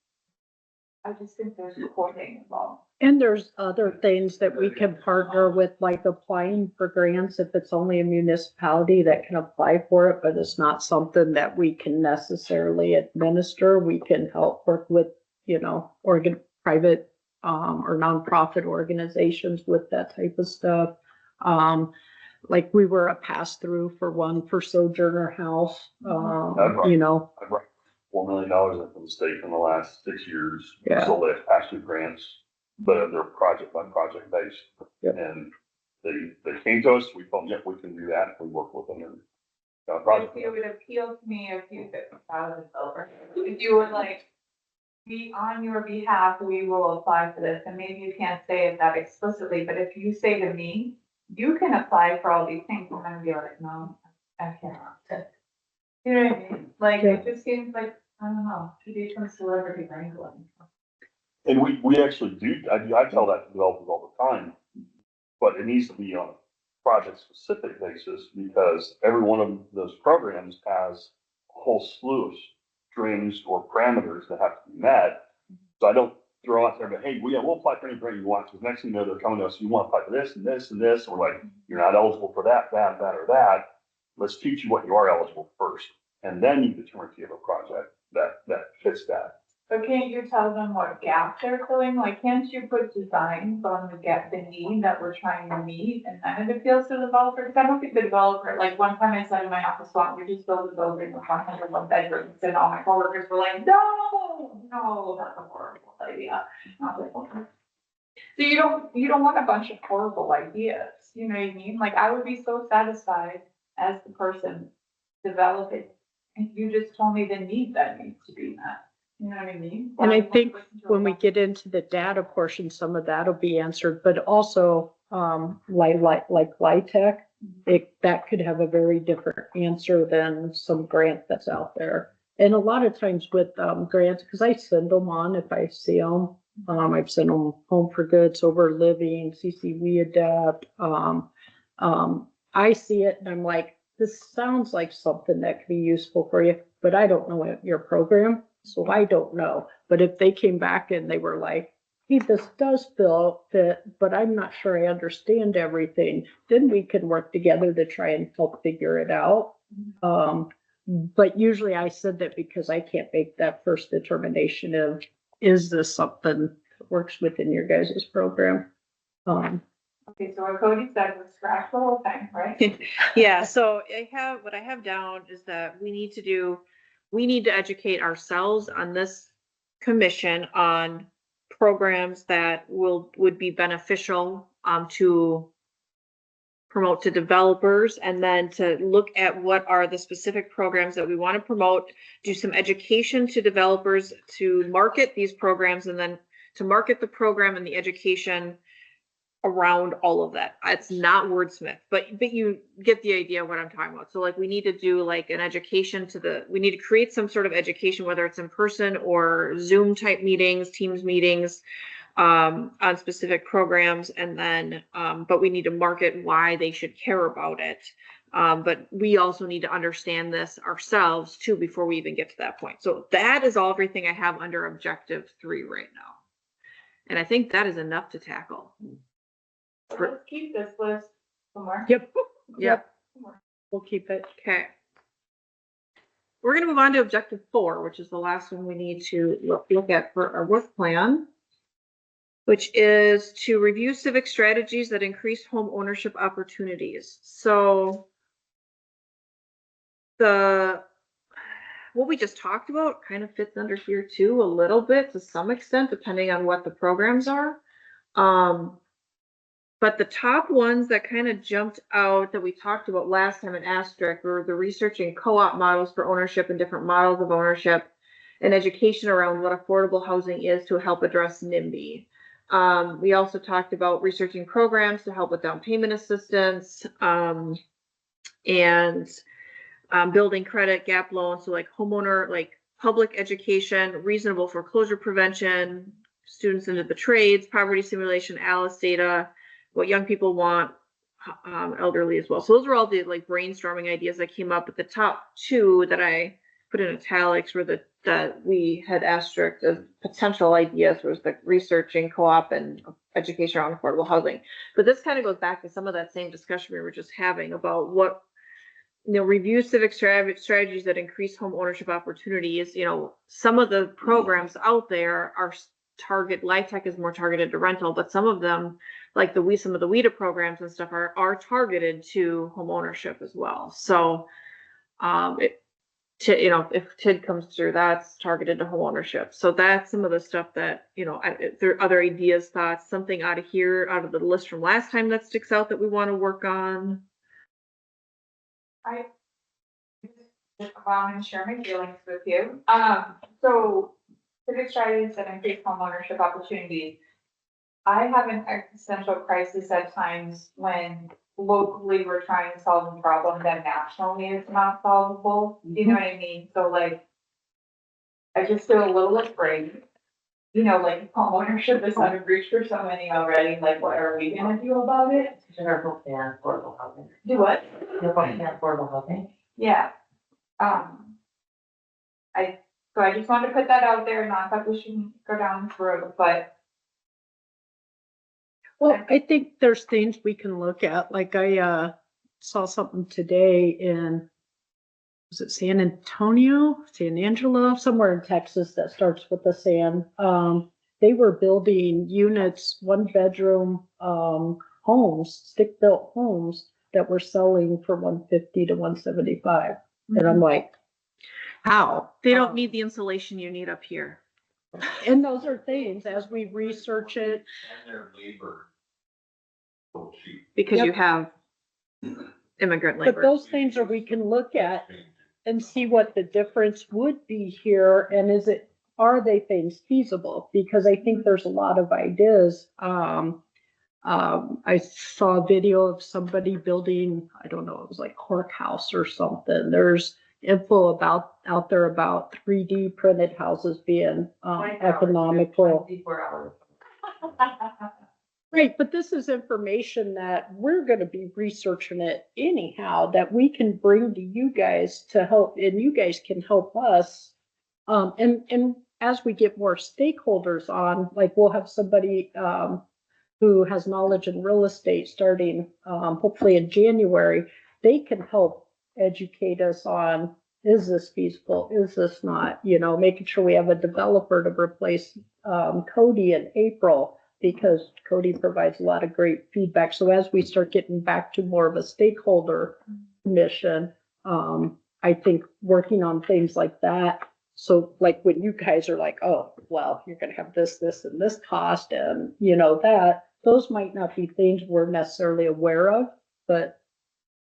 I just think there's reporting involved. and there's other things that we can partner with, like applying for grants if it's only a municipality that can apply for it, but it's not something that we can necessarily administer. We can help work with, private or nonprofit organizations with that type of stuff. Like we were a pass-through for one for Sojourner House, you know. I've brought $4 million in from the state in the last 6 years. Yeah. So they have pass through grants, but they're project by project based. Yep. And they came to us, we told them, yep, we can do that. We work with them and got a project. It would appeal to me if you said 1,000 over. If you were like, we, on your behalf, we will apply for this, and maybe you can't say it that explicitly, but if you say to me, you can apply for all these things, I'm gonna be like, no, I can't. You know what I mean? Like, it just seems like, I don't know, to be some celebrity wrangling. And we actually do, I tell that to developers all the time, but it needs to be on a project specific basis because every one of those programs has a whole slew of strings or parameters that have to be met. So I don't throw out there, but hey, we'll apply for any grant you want. Because next thing you know, they're coming to us, you want to apply for this and this and this, or like, you're not eligible for that, or that. Let's teach you what you are eligible first. And then you determine if you have a project that fits that. But can't you tell them what gap they're filling? Like, can't you put designs on the gap, the need that we're trying to meet, and then it appeals to the developer? Because I don't think the developer, like, one time I said in my office, why don't we just build a building with 101 bedrooms? And all my coworkers were like, no, that's a horrible idea. I was like, okay. So you don't want a bunch of horrible ideas, you know what I mean? Like, I would be so satisfied as the person developing, if you just told me the need that needs to be met. You know what I mean? And I think when we get into the data portion, some of that'll be answered, but also, like LIHTC, that could have a very different answer than some grant that's out there. And a lot of times with, grants, because I send them on if I see them, I've sent them Home for Good, Sober Living, CC We Adapt. I see it and I'm like, this sounds like something that could be useful for you, but I don't know your program. So I don't know, but if they came back and they were like, hey, this does fit, but I'm not sure I understand everything, then we can work together to try and help figure it out. But usually I said that because I can't make that first determination of, is this something that works within your guys' program? Okay, so what Cody said was scratch the whole thing, right? Yeah, so what I have down is that we need to educate ourselves on this commission on programs that would be beneficial to promote to developers, and then to look at what are the specific programs that we want to promote, do some education to developers to market these programs, and then to market the program and the education around all of that. It's not wordsmith, but you get the idea of what I'm talking about. So like we need to do like an education we need to create some sort of education, whether it's in person or Zoom type meetings, Teams meetings, on specific programs. And then, but we need to market why they should care about it. But we also need to understand this ourselves too, before we even get to that point. So that is everything I have under objective 3 right now. And I think that is enough to tackle. So let's keep this list somewhere. Yep. We'll keep it. Okay. We're going to move on to objective 4, which is the last one we need to look at for our work plan, which is to review civic strategies that increase home ownership opportunities. So what we just talked about kind of fits under here too, a little bit to some extent, depending on what the programs are. But the top ones that kind of jumped out that we talked about last time in asterisk were the researching co-op models for ownership and different models of ownership, and education around what affordable housing is to help address NIMBY. We also talked about researching programs to help with down payment assistance, and building credit gap loans, so like homeowner, like public education, reasonable foreclosure prevention, students into the trades, poverty simulation, ALICE data, what young people want, elderly as well. So those were all the like brainstorming ideas that came up. But the top 2 that I put in italics were that we had asterisked as potential ideas, was the researching co-op and education around affordable housing. But this kind of goes back to some of that same discussion we were just having about what, review civic strategies that increase home ownership opportunities. Some of the programs out there are Life Tech is more targeted to rental, but some of them, like some of the WIDA programs and stuff are targeted to home ownership as well. So, if TID comes through, that's targeted to home ownership. So that's some of the stuff that, if there are other ideas, thoughts, something out of the list from last time that sticks out that we want to work on. Just allow me to share my feelings with you. So civic strategies that increase home ownership opportunities. I have an existential crisis at times when locally we're trying to solve a problem that nationally is not solvable. You know what I mean? So like, I just feel a little afraid. Like home ownership is out of reach for so many already. Like, what are we gonna do about it? General plan, affordable housing. Do what? General plan, affordable housing. Yeah. I just wanted to put that out there, not that we shouldn't go down this road, but Well, I think there's things we can look at, like I saw something today in, was it San Antonio, San Angelo, somewhere in Texas that starts with the San. They were building units, 1-bedroom homes, stick-built homes that were selling for $150 to $175. And I'm like, how? They don't need the insulation you need up here. And those are things, as we research it, And their labor. So cheap. Because Yep. you have immigrant but labor. those things are, we can look at and see what the difference would be here, and are they things feasible? Because I think there's a lot of ideas. I saw a video of somebody building, I don't know, it was like courthouse or something. There's info out there about 3D printed houses being economical. 24 hours. Right, but this is information that we're gonna be researching it anyhow, that we can bring to you guys to help, and you guys can help us. And as we get more stakeholders on, like we'll have somebody, who has knowledge in real estate starting, hopefully in January, they can help educate us on, is this feasible? Is this not? Making sure we have a developer to replace, Cody in April, because Cody provides a lot of great feedback. So as we start getting back to more of a stakeholder mission, I think working on things like that. So like when you guys are like, oh, well, you're gonna have this, and this cost, and those might not be things we're necessarily aware of, but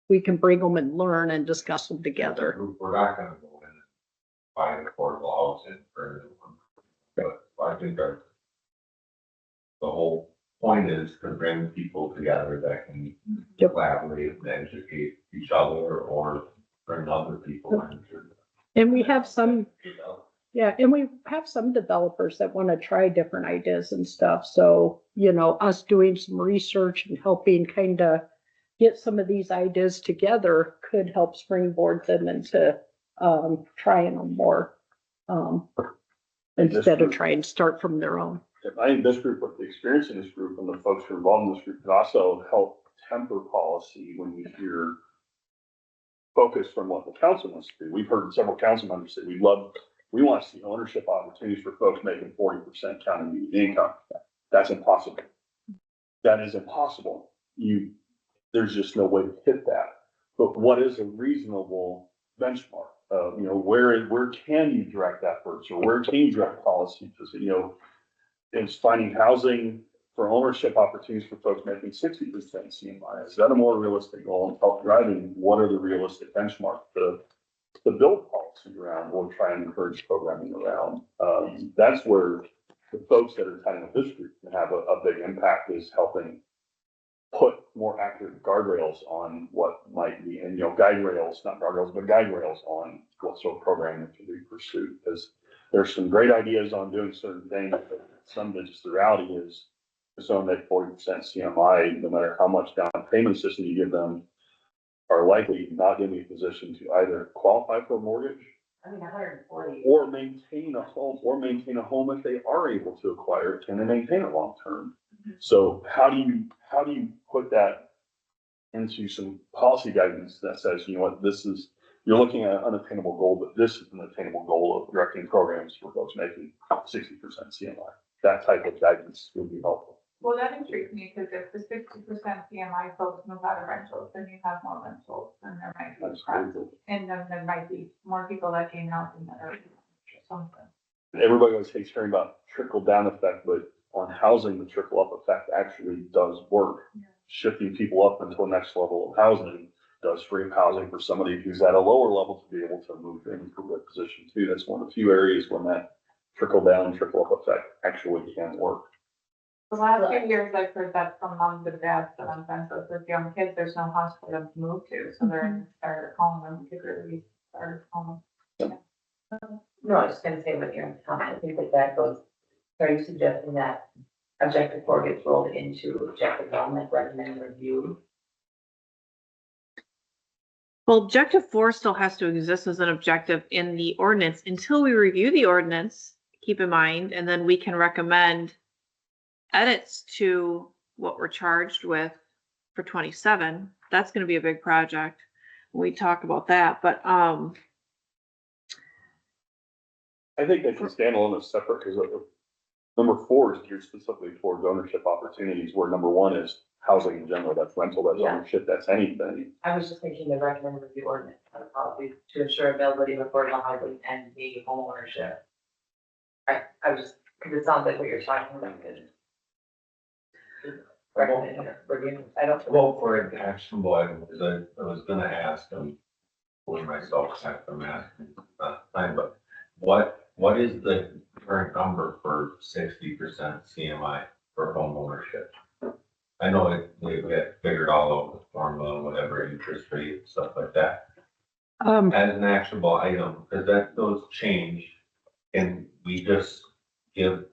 we can bring them and learn and discuss them together. We're not gonna go in and buy an affordable housing for everyone. But I think the whole point is to bring people together that can Yep. collaborate and educate each other or bring other people into. And we have some, and we have some developers that want to try different ideas and stuff. So, us doing some research and helping kind of get some of these ideas together could help springboard them into trying them more, instead of trying to start from their own. I think this group, with the experience in this group and the folks who are involved in this group, could also help temper policy when you hear focus from what the council wants to do. We've heard several council members say, we want to see ownership opportunities for folks making 40% county median income. That's impossible. That is impossible. There's just no way to hit that. But what is a reasonable benchmark? Where can you direct efforts, or where can you direct policy to say, is finding housing for ownership opportunities for folks making 60% CMI? Is that a more realistic goal? And help driving, what are the realistic benchmarks to build policy around or try and encourage programming around? That's where the folks that are kind of this group can have a big impact, is helping put more accurate guardrails on what might be, and guide rails, not guardrails, but guide rails on what sort of programming can be pursued. Because there's some great ideas on doing certain things, but some of just the reality is, for someone make 40% CMI, no matter how much down payment assistance you give them, are likely not going to be in a position to either qualify for a mortgage 140. or maintain a home if they are able to acquire it. Can they maintain it long term? So how do you put that into some policy guidance that says, this is you're looking at an unattainable goal, but this is an attainable goal of directing programs for folks making 60% CMI. That type of guidance would be helpful. Well, that intrigues me, because if the 60% CMI folks move out of rentals, then you have more rentals, and there might be, Absolutely. and then there might be more people that gain housing that are something. Everybody always hates hearing about trickle down effect, but on housing, the trickle up effect actually does work. Yeah. Shifting people up into the next level of housing does free up housing for somebody who's at a lower level to be able to move into a position too. That's one of the few areas when that trickle down, trickle up effect actually can work. The last few years, I've heard that from moms and dads that I'm friends with young kids, there's no house for them to move to, so they're in the starter home, and could really starter home. No, I was just gonna say when you're on top, I think that goes, are you suggesting that objective 4 gets rolled into objective 1, like recommend review? Well, objective 4 still has to exist as an objective in the ordinance until we review the ordinance, keep in mind, and then we can recommend edits to what we're charged with for 27. That's gonna be a big project. We talk about that, but, I think they can stand alone as separate because number 4 is geared specifically towards ownership opportunities, where number 1 is housing in general. That's rental, that's Yeah. ownership, that's anything. I was just thinking the recommend review ordinance, policy to ensure availability of affordable housing and the home ownership. I was just, because it sounds like what you're talking about is recommend review, I don't. Well, for an actionable item, because I was gonna ask them, for myself, have them ask, time, but what is the current number for 60% CMI for home ownership? I know we had figured all out the formula, whatever, interest rate, stuff like that. As an actionable item, because those change, and we just give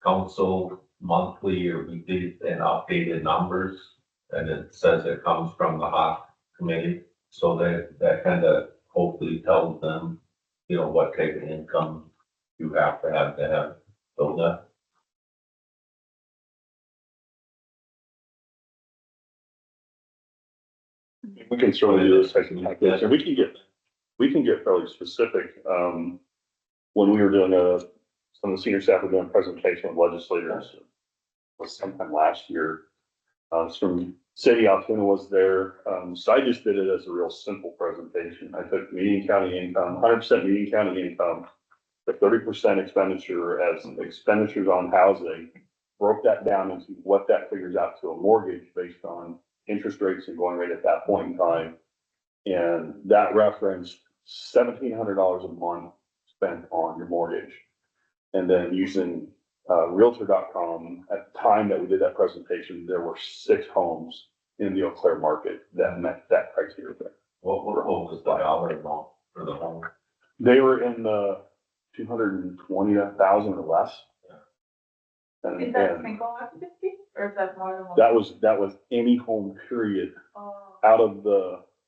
council monthly or weekly and updated numbers, and it says it comes from the HOP committee, so that kind of hopefully tells them, you know, what type of income you have to have build up. We can certainly do this type of calculation. We can get fairly specific. When we were doing some of the senior staff were doing a presentation with legislators, was sometime last year. From City Altoona was there. So I just did it as a real simple presentation. I took median county income, 100% median county income, the 30% expenditure as expenditures on housing, broke that down into what that figures out to a mortgage based on interest rates and going rate at that point in time. And that referenced $1,700 a month spent on your mortgage. And then using Realtor.com, at the time that we did that presentation, there were 6 homes in the Eau Claire market that met that criteria. What was the dollar amount for the home? They were in the 220,000 or less. And, Is that and single occupancy, or is that more than one? that was any home period. Oh. Out of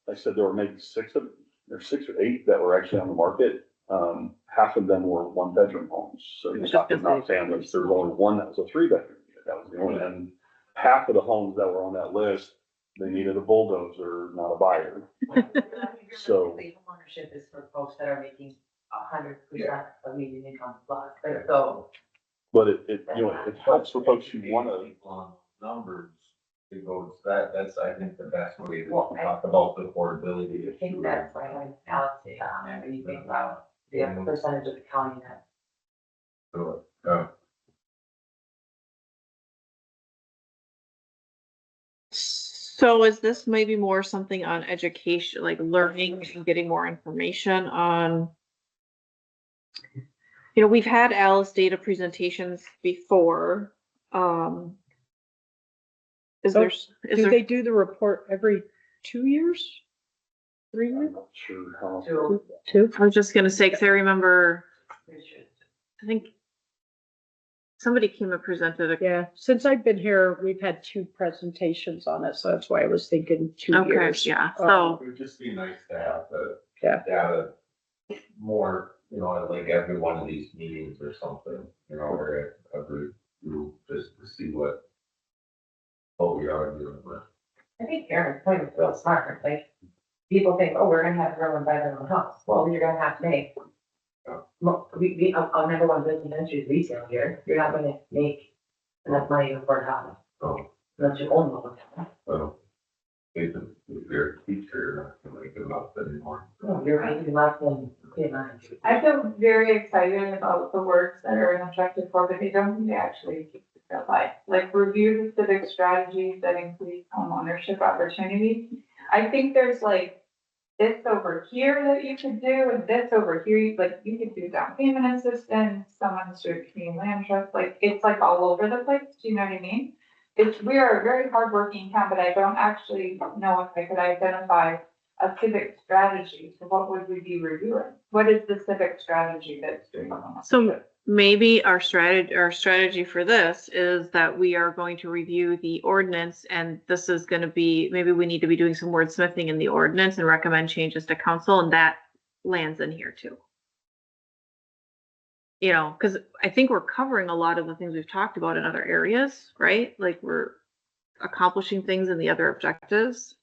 like I said, there were maybe 6 or 8 that were actually on the market. Half of them were 1-bedroom homes, so you're talking about families. There was only one that was a 3-bedroom unit. That was the only, and half of the homes that were on that list, they needed a bulldozer, not a buyer. So- Home ownership is for folks that are making 100% of median income plus, but so. But it helps for folks who want to. On numbers, it goes, that's, I think, the best way to Well, talk about the affordability. I think that's why I allocated on there, when you think about the percentage of the county that. so is this maybe more something on education, like learning and getting more information on? You know, we've had Alice data presentations before. Is So, there, is Do there, they do the report every 2 years? 3 I'm years? not sure how. To. 2? I was just gonna say, cause I remember, I think somebody came and presented a, Yeah, since I've been here, we've had 2 presentations on it, so that's why I was thinking 2 okay, years. yeah, Um, so, It would just be nice to have the Yeah. data more, you know, at like every one of these meetings or something, you know, or at every group, just to see what we are doing with. I think Aaron's point is real smart, like, people think, oh, we're gonna have everyone buy their own house. Well, you're gonna have to make. I'll never want to mention retail here. You're not gonna make enough money to afford a house. So, Unless you own one. well, even if you're a teacher, you're not gonna make enough anymore. No, you're making less than, I feel very excited about the works that are in objective four, but they don't need to actually keep the life. Like review the civic strategies that increase home ownership opportunity. I think there's like this over here that you could do and this over here, like you could do down payment assistance, someone's doing community land trust, like it's like all over the place, do you know what I mean? We are a very hardworking town, but I don't actually know if I could identify a civic strategy. So what would we be reviewing? What is the civic strategy that's doing? So maybe our strategy for this is that we are going to review the ordinance, and this is gonna be, maybe we need to be doing some wordsmithing in the ordinance and recommend changes to council, and that lands in here too. You know, because I think we're covering a lot of the things we've talked about in other areas, right? Like we're accomplishing things in the other objectives.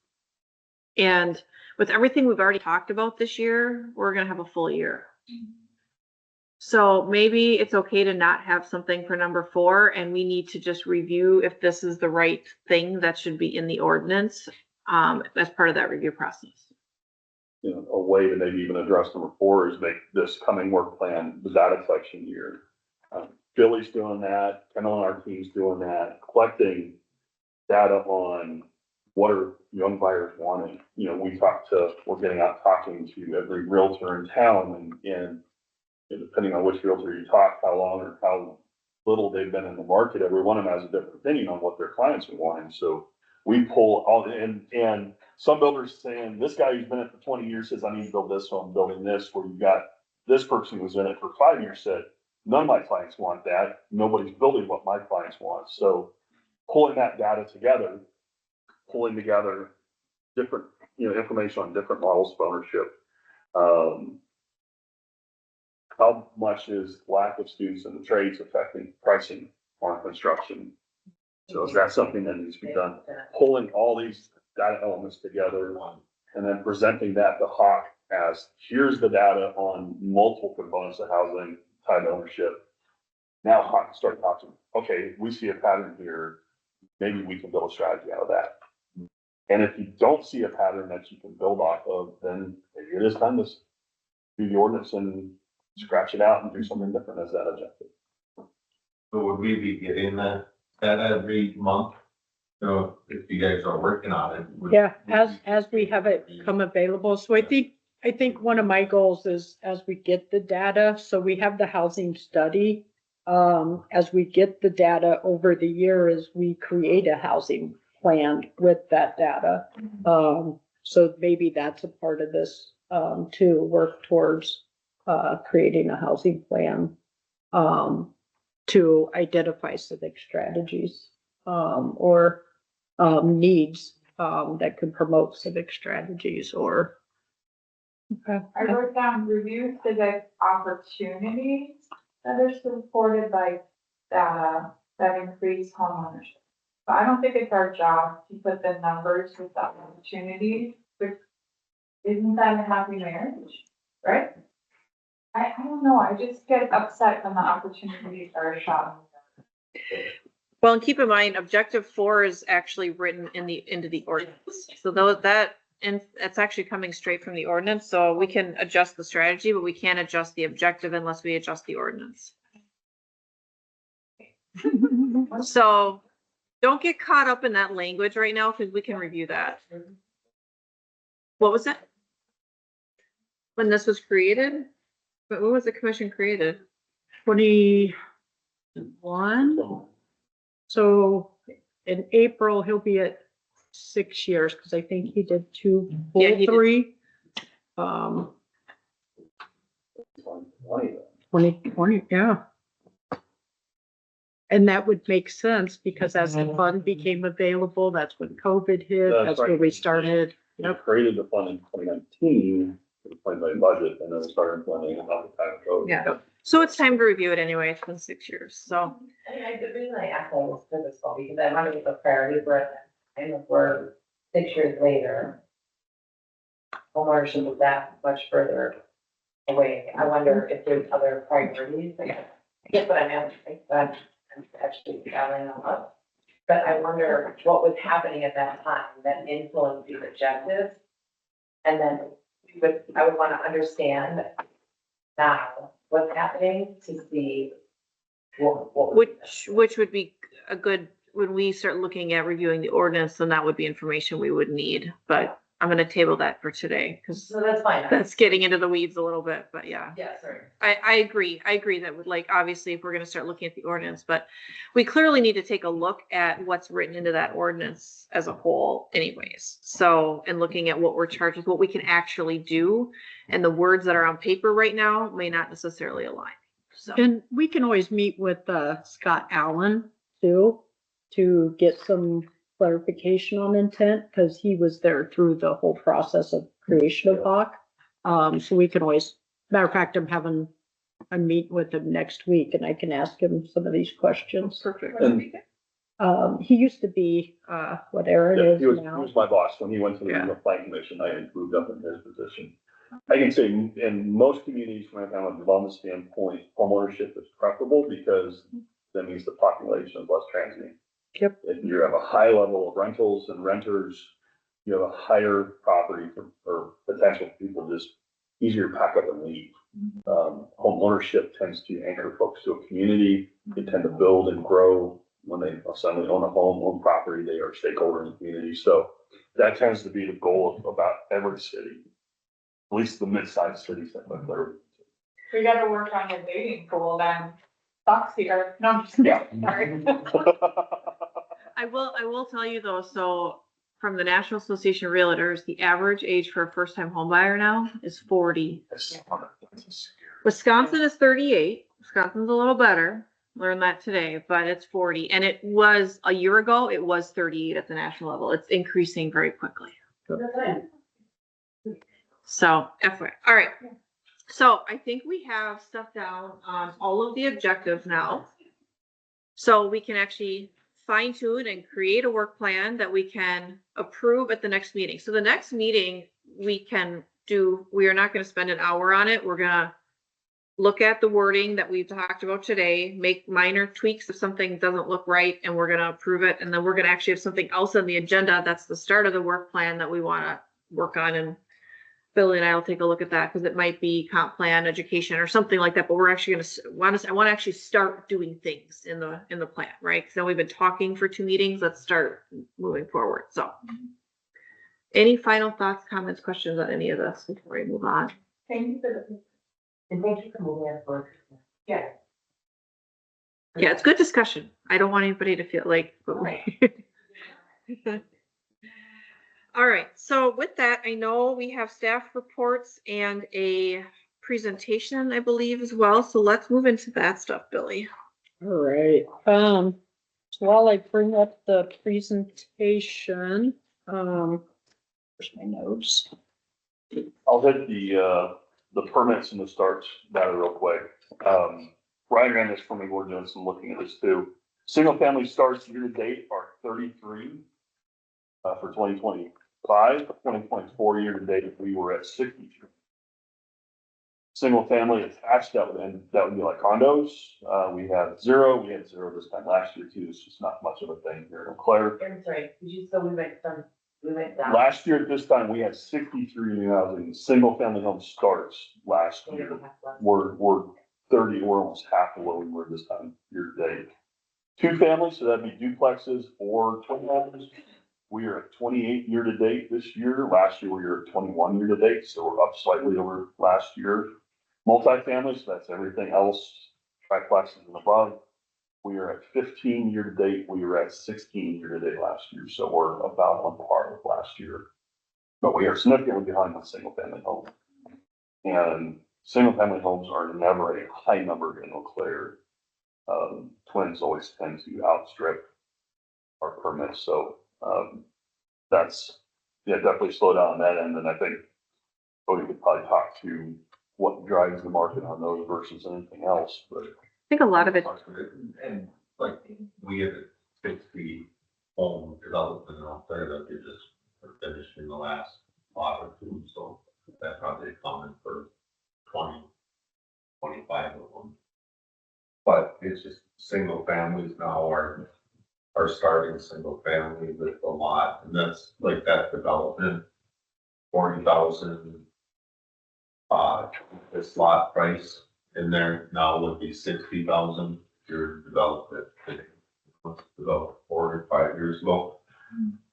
And with everything we've already talked about this year, we're gonna have a full year. So maybe it's okay to not have something for number 4, and we need to just review if this is the right thing that should be in the ordinance, as part of that review process. You know, a way to maybe even address number 4 is make this coming work plan the data collection year. Billy's doing that, Kendall and our team's doing that, collecting data on what are young buyers wanting. You know, we're getting out talking to every realtor in town and depending on which realtor you talk, how long or how little they've been in the market, every one of them has a different opinion on what their clients are wanting. So we pull all, and some builders saying, this guy who's been in it for 20 years says, I need to build this, so I'm building this, where you got this person who was in it for 5 years said, none of my clients want that. Nobody's building what my clients want. So pulling that data together, pulling together different, information on different models of ownership. How much is lack of students in the trades affecting pricing on construction? So is that something that needs to be done? Pulling all these data elements together and then presenting that to Hawk as, here's the data on multiple components of housing, type ownership. Now Hawk can start talking, okay, we see a pattern here, maybe we can build a strategy out of that. And if you don't see a pattern that you can build off of, then maybe it is time to do the ordinance and scratch it out and do something different as that objective. So would we be getting that every month? So if you guys are working on it. Yeah, as we have it come available. So I think one of my goals is as we get the data, so we have the housing study. As we get the data over the year, as we create a housing plan with that data. So maybe that's a part of this, to work towards, creating a housing plan, to identify civic strategies, or needs that could promote civic strategies or. Okay. I wrote down review civic opportunities that are supported by data that increase homeownership. But I don't think it's our job to put the numbers with the opportunities, but isn't that a happy marriage, right? I don't know, I just get upset when the opportunities are shot. Well, and keep in mind, objective 4 is actually written into the ordinance. So it's actually coming straight from the ordinance. So we can adjust the strategy, but we can't adjust the objective unless we adjust the ordinance. So don't get caught up in that language right now, because we can review that. What was it? When this was created? But when was the commission created? 21. So in April, he'll be at 6 years, because I think he did 2 Yeah, full he did. 3. 2020. 2020, yeah. And that would make sense, because as the fund became available, that's when COVID hit, That's that's where right. we started. We created the fund in 2019, the 2020 budget, and then started implementing about the time of COVID. Yeah. So it's time to review it anyway. It's been 6 years. So The reason I asked that was purposeful, because I wanted to get the priority for it, and if we're 6 years later, homeownership is that much further away. I wonder if there's other priorities. I guess what I'm asking, but I'm actually traveling a lot. But I wonder what was happening at that time that influenced these objectives. And then I would want to understand now what's happening to see what. Which would be a good, when we start looking at reviewing the ordinance, then that would be information we would need, but I'm gonna table that for today, because So that's fine. that's getting into the weeds a little bit, but yeah. Yeah, sorry. I agree that would, like, obviously, if we're gonna start looking at the ordinance, but we clearly need to take a look at what's written into that ordinance as a whole anyways. So, and looking at what we're charged with, what we can actually do, and the words that are on paper right now may not necessarily align, so. And we can always meet with Scott Allen too, to get some clarification on intent, because he was there through the whole process of creation of Hawk. So we can always, matter of fact, I'm having a meet with him next week and I can ask him some of these questions. Perfect. He used to be, what Aaron Yeah, is he was now. my boss. When he went to the Yeah. regional planning commission, I moved up in his position. I can say in most communities, from a development standpoint, homeownership is preferable because that means the population is less transient. Yep. If you have a high level of rentals and renters, you have a higher property for potential people just easier to pack up and leave. Home ownership tends to anchor folks to a community. They tend to build and grow. When they suddenly own a home, own property, they are a stakeholder in the community. So that tends to be the goal of about every city, at least the mid-sized cities that live there. We gotta work on your dating pool then. Fox here. No, I'm just kidding. Sorry. I will tell you though, so from the National Association of Realtors, the average age for a first-time home buyer now is 40. Wisconsin is 38. Wisconsin's a little better. Learned that today, but it's 40. And it was a year ago, it was 38 at the national level. It's increasing very quickly. So, FYI. All right. So I think we have stuff down on all of the objectives now. So we can actually fine tune and create a work plan that we can approve at the next meeting. So the next meeting we are not going to spend an hour on it. We're going to look at the wording that we've talked about today, make minor tweaks if something doesn't look right, and we're going to approve it. And then we're going to actually have something else on the agenda. That's the start of the work plan that we want to work on. And Billy and I will take a look at that because it might be comp plan, education, or something like that. But we're actually going to I want to actually start doing things in the plan, right? Because now we've been talking for 2 meetings. Let's start moving forward. So, any final thoughts, comments, questions on any of this before we move on? Thank you for the. And thank you for moving it forward. Yeah. Yeah, it's good discussion. I don't want anybody to feel like. All right, so with that, I know we have staff reports and a presentation, I believe, as well. So let's move into that stuff, Billy. All right, so while I bring up the presentation, where's my notes? I'll hit the permits and the starts data real quick. Ryan ran this for me. We're doing some looking at this too. Single family starts year to date are 33 for 2025. 2024 year to date, we were at 63. Single family attached, that would be like condos. We had 0. We had 0 this time last year too. It's just not much of a thing here in Eau Claire. I'm sorry, so we went down. Last year at this time, we had 63 new housing, single family home starts last year. We're 30, we're almost half of what we were this time year to date. 2 families, so that'd be duplexes or twin homes. We are at 28 year to date this year. Last year, we were at 21 year to date, so we're up slightly over last year. Multifamily, so that's everything else, triplexes and above. We are at 15 year to date. We were at 16 year to date last year, so we're about on par with last year. But we are significantly behind on single family homes. And single family homes are never a high number in Eau Claire. Twins always tend to outstrip our permits, so that's, definitely slow down on that end. And I think Cody could probably talk to what drives the market on those versus anything else, but. I think a lot of it. And like, we have a 60 home development out there that we just finished in the last lot of them, so that probably common for 20, 25 of them. But it's just single families now are starting single family with a lot, and that's like that development, 40,000. This lot price in there now would be 60,000 if you're developed it today. Was developed 4 or 5 years ago.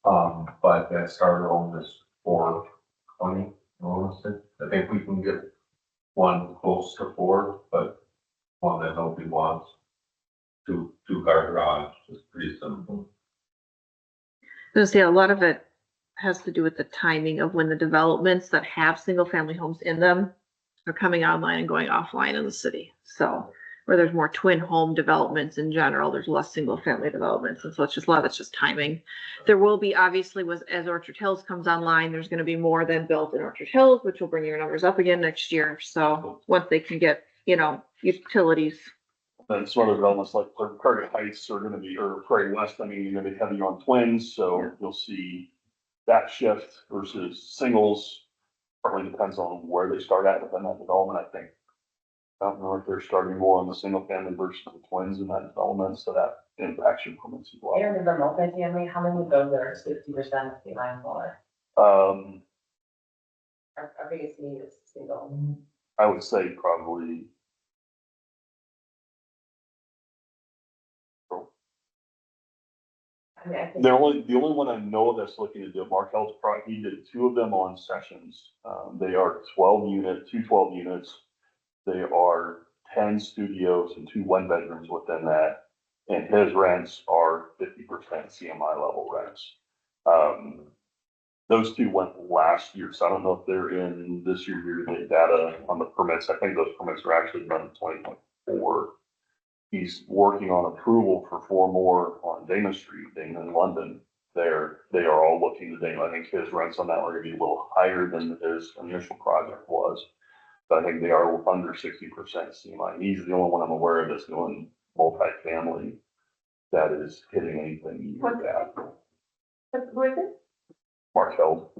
But that started on this 420, I think we can get one close to 4, but one that nobody wants. Two-car garage is pretty simple. Because, yeah, a lot of it has to do with the timing of when the developments that have single-family homes in them are coming online and going offline in the city. So where there's more twin home developments in general, there's less single-family developments. And so it's just a lot of it's just timing. There will be, obviously, as Orchard Hills comes online, there's gonna be more than built in Orchard Hills, which will bring your numbers up again next year. So once they can get, utilities. And some other developments like Prairie Heights are gonna be, or Prairie West, I mean, you're gonna be heavy on twins, so you'll see that shift versus singles. Probably depends on where they start at within that development, I think. I don't know if they're starting more on the single family versus the twins in that development, so that impacts your permits as well. Aaron, in the multifamily, how many of those are 60% of the line for? Our biggest need is single. I would say probably. I mean, I think. The only one I know that's looking to do it, Mark Health, he did 2 of them on Sessions. They are 2 12 units. They are 10 studios and 2 1-bedrooms within that. And his rents are 50% CMI level rents. Those 2 went last year, so I don't know if they're in this year's data on the permits. I think those permits are actually done in 2024. He's working on approval for 4 more on Dana Street, Dana in London. They are all looking to Dana. I think his rents on that are gonna be a little higher than his initial project was. But I think they are under 60% CMI. He's the only one I'm aware of that's doing multifamily that is hitting anything near that. Who is it? Mark Held.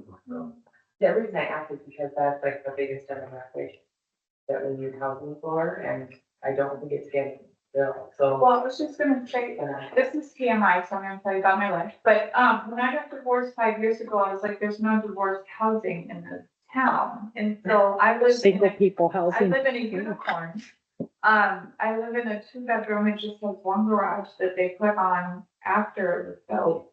The reason I ask is because that's like the biggest demographic that we use housing for, and I don't think it's getting built, so. Well, I was just gonna say, this is TMI, so I'm gonna tell you about my life, but, when I got divorced 5 years ago, I was like, there's no divorced housing in the town, and so I live. Single people I housing. live in a unicorn. I live in a 2-bedroom, it just has 1 garage that they put on after it was built.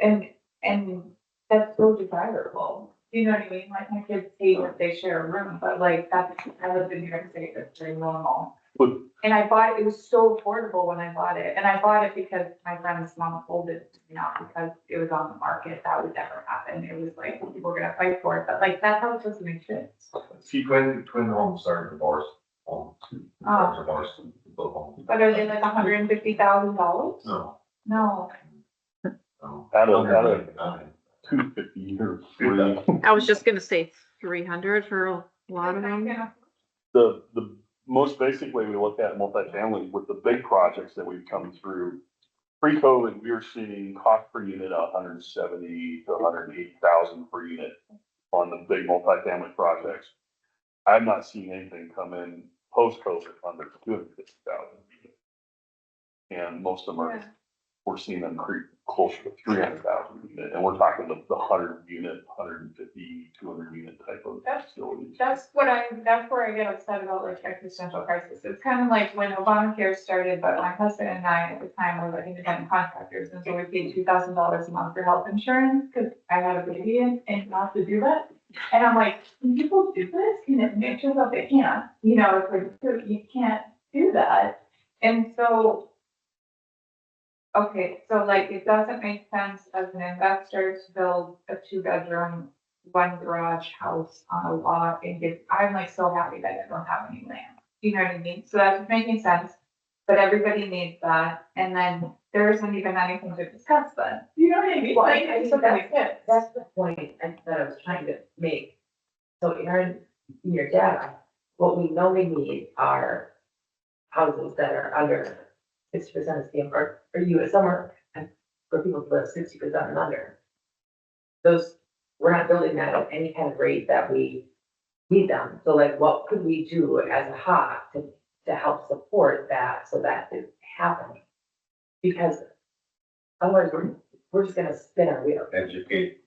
And that's so desirable, you know what I mean? Like, my kids hate that they share a room, but like, I live in New York City, that's very normal. But And I bought it was so affordable when I bought it, and I bought it because my friend's mom sold it to me, not because it was on the market, that would never happen. It was like, people were gonna fight for it, but like, that house doesn't make sense. See, twin homes are divorced homes. Oh. Divorced homes. But are they like $150,000? No, No. no. Out of 199. 250 or 3. I was just gonna say 300 for a lot of them. The most basically, we look at multifamily with the big projects that we've come through. Pre-COVID, we were seeing cost per unit 170 to 180,000 per unit on the big multifamily projects. I've not seen anything come in post-COVID under 250,000. And most of them are, we're seeing them creep closer to 300,000 unit, and we're talking the 100 unit, 150, 200 unit type of facilities. That's where I get upset about like existential crisis. It's kind of like when Obamacare started, but my husband and I at the time were like independent contractors, and so we paid $2,000 a month for health insurance because I had a baby and not to do that. And I'm like, can people do this? Can it make sure that they can't? It's like, you can't do that. And so, okay, so like, it doesn't make sense as an investor to build a 2-bedroom, 1 garage house on a lot and I'm like so happy that I don't have any land. You know what I mean? So that's making sense, but everybody needs that. And then there isn't even anything to discuss then. You know what I mean? Well, Like, I think that's the point that I was trying to make. So Aaron, in your data, what we know we need are houses that are under 60% of CM, or you somewhere for people to live 60% and under. Those we're not building that at any kind of rate that we need them. So like, what could we do as a HOT to help support that so that it happens? Because otherwise we're just gonna spin our wheels. Educate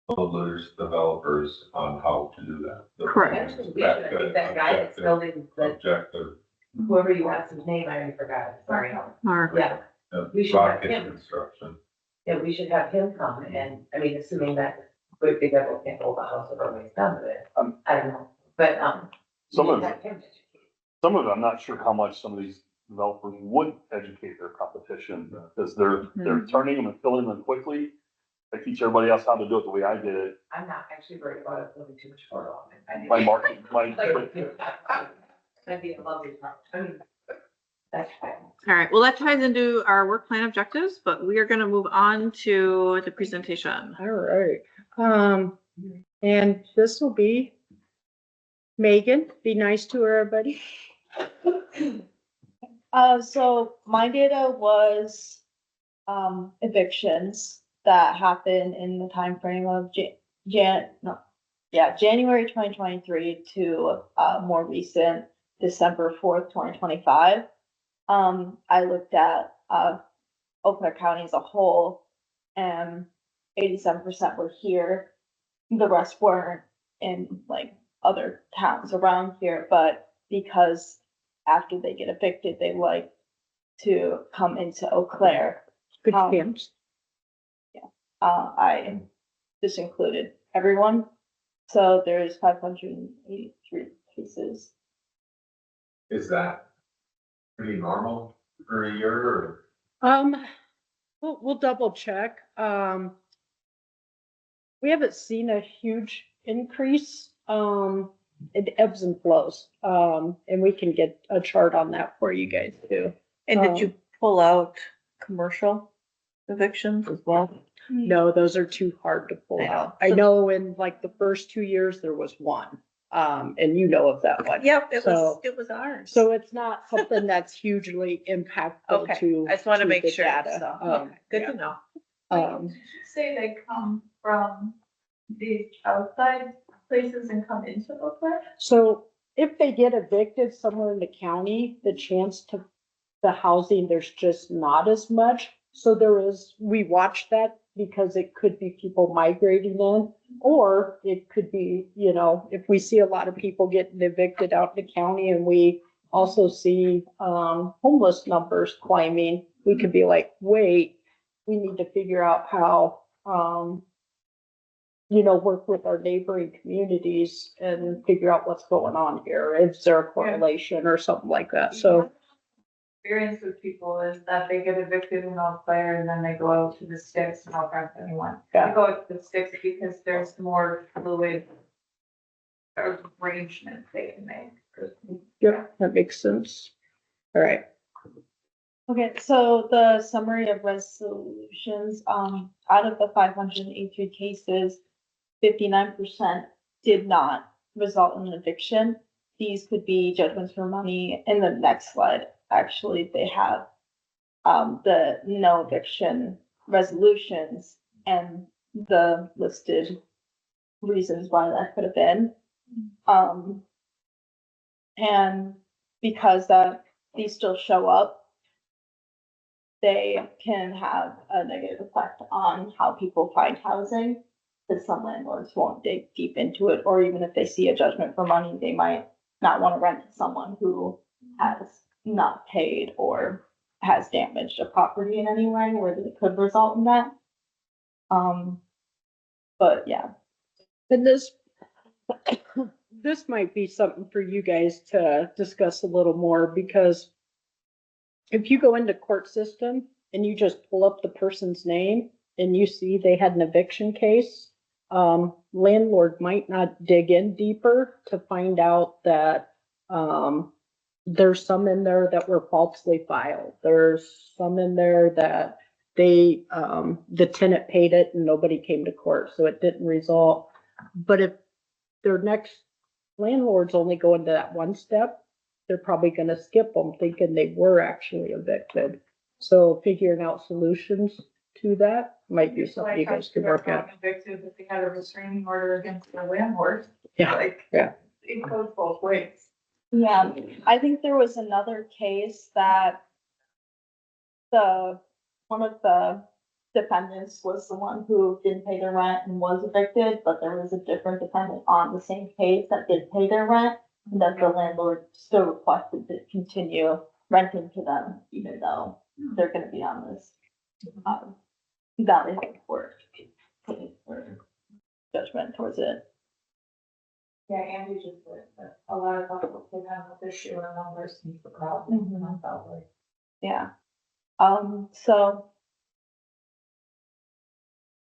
builders, developers on how to do that. The Correct. Actually, we should, I think that guy that's building, the Objective, whoever you want his name, I already forgot, it, sorry. Or, Yeah, We should have rocket him. construction. yeah, we should have him come and, I mean, assuming that Big Big Apple can't hold the house over ways done with it. I don't know, but, Some we of should it, have him. some of it, I'm not sure how much some of these developers would educate their competition, because they're turning them and filling them quickly. They teach everybody else how to do it the way I did it. I'm not actually worried about it putting too much photo on it. I mean, My market, That'd be a lovely part. I mean, that's fine. all right, well, that ties into our work plan objectives, but we are gonna move on to the presentation. All right. And this will be Megan, be nice to everybody. So my data was, evictions that happened in the time frame of January 2023 to, more recent December 4th, 2025. I looked at, Eau Claire County as a whole, and 87% were here. The rest weren't in like other towns around here, but because after they get evicted, they like to come into Eau Claire. Good Um, chance. I just included everyone. So there's 583 cases. Is that pretty normal for a year or? We'll double check. We haven't seen a huge increase. It ebbs and flows. And we can get a chart on that for you guys too. And did you pull out commercial evictions as well? No, those are too hard to pull I know. out. I know in like the first 2 years, there was one. And you know of that one. Yep, So- it was ours. So it's not something that's hugely impactful Okay, to. I just wanted to to make the sure, data. so, okay, good Yeah. to know. Um, Did you say they come from these outside places and come into Eau Claire? So if they get evicted somewhere in the county, the chance to, the housing, there's just not as much. So we watch that because it could be people migrating in, or it could be, if we see a lot of people getting evicted out in the county and we also see, homeless numbers climbing, we could be like, wait, we need to figure out how, work with our neighboring communities and figure out what's going on here. Is there a correlation or something like that? So, Experience with people is that they get evicted in Eau Claire and then they go out to the sticks and I'll grant anyone. Yeah. They go out to the sticks because there's more fluid arrangement they can make. yeah, that makes sense. All right. Okay, so the summary of resolutions, out of the 583 cases, 59% did not result in an eviction. These could be judgments for money. In the next slide, actually, they have the no eviction resolutions and the listed reasons why that could have been. And because these still show up, they can have a negative effect on how people find housing. Because some landlords won't dig deep into it, or even if they see a judgment for money, they might not want to rent to someone who has not paid or has damaged a property in any way where it could result in that. But yeah. And this might be something for you guys to discuss a little more, because if you go into court system and you just pull up the person's name and you see they had an eviction case, landlord might not dig in deeper to find out that, there's some in there that were falsely filed. There's some in there that the tenant paid it and nobody came to court, so it didn't result. But if their next landlord's only going to that one step, they're probably gonna skip them thinking they were actually evicted. So figuring out solutions to that. Might be So I something you guys talked to could our work out. convicted that they had a restraining order against their landlord. Yeah, Like, yeah. it goes both ways. Yeah, I think there was another case that one of the defendants was the one who didn't pay their rent and was evicted, but there was a different defendant on the same case that did pay their rent, and that the landlord still requested to continue renting to them, even though they're gonna be on this, Valley High Court case or judgment towards it. Yeah, Andy just said that a lot of people can have this issue and numbers seems the problem. Mhm. And I felt like, Yeah. So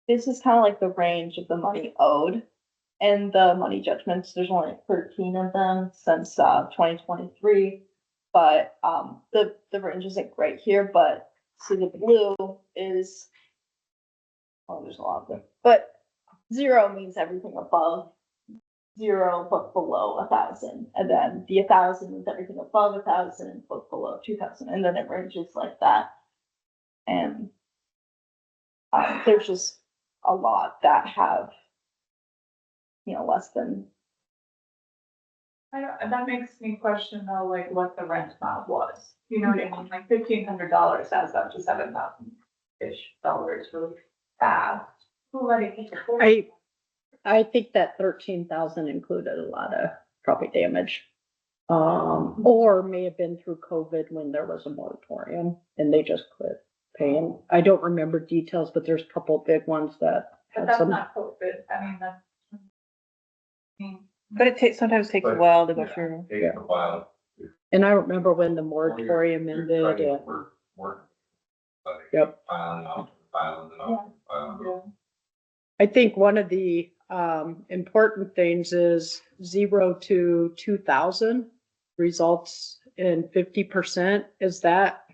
this is kind of like the range of the money owed. And the money judgments, there's only 13 of them since 2023. But the range isn't great here, but see the blue is, oh, there's a lot of them. But 0 means everything above 0 but below 1,000. And then the 1,000 means everything above 1,000 but below 2,000. And then it ranges like that. And there's just a lot that have, less than. I don't, that makes me question though, like what the rent amount was. You know what I mean? Like $1,500 adds up to $7,000-ish really fast. Who let it get to 40? I think that 13,000 included a lot of property damage. Or may have been through COVID when there was a moratorium and they just quit paying. I don't remember details, but there's a couple of big ones that But had that's some. not COVID. I mean, that's. But it sometimes takes a But, while to go yeah, through. Takes a while. And I remember when the Or moratorium you're ended. trying to and- work. But Yep. filing out, filing it out, filing it out. I think one of the important things is 0 to 2,000 results in 50%. Is that,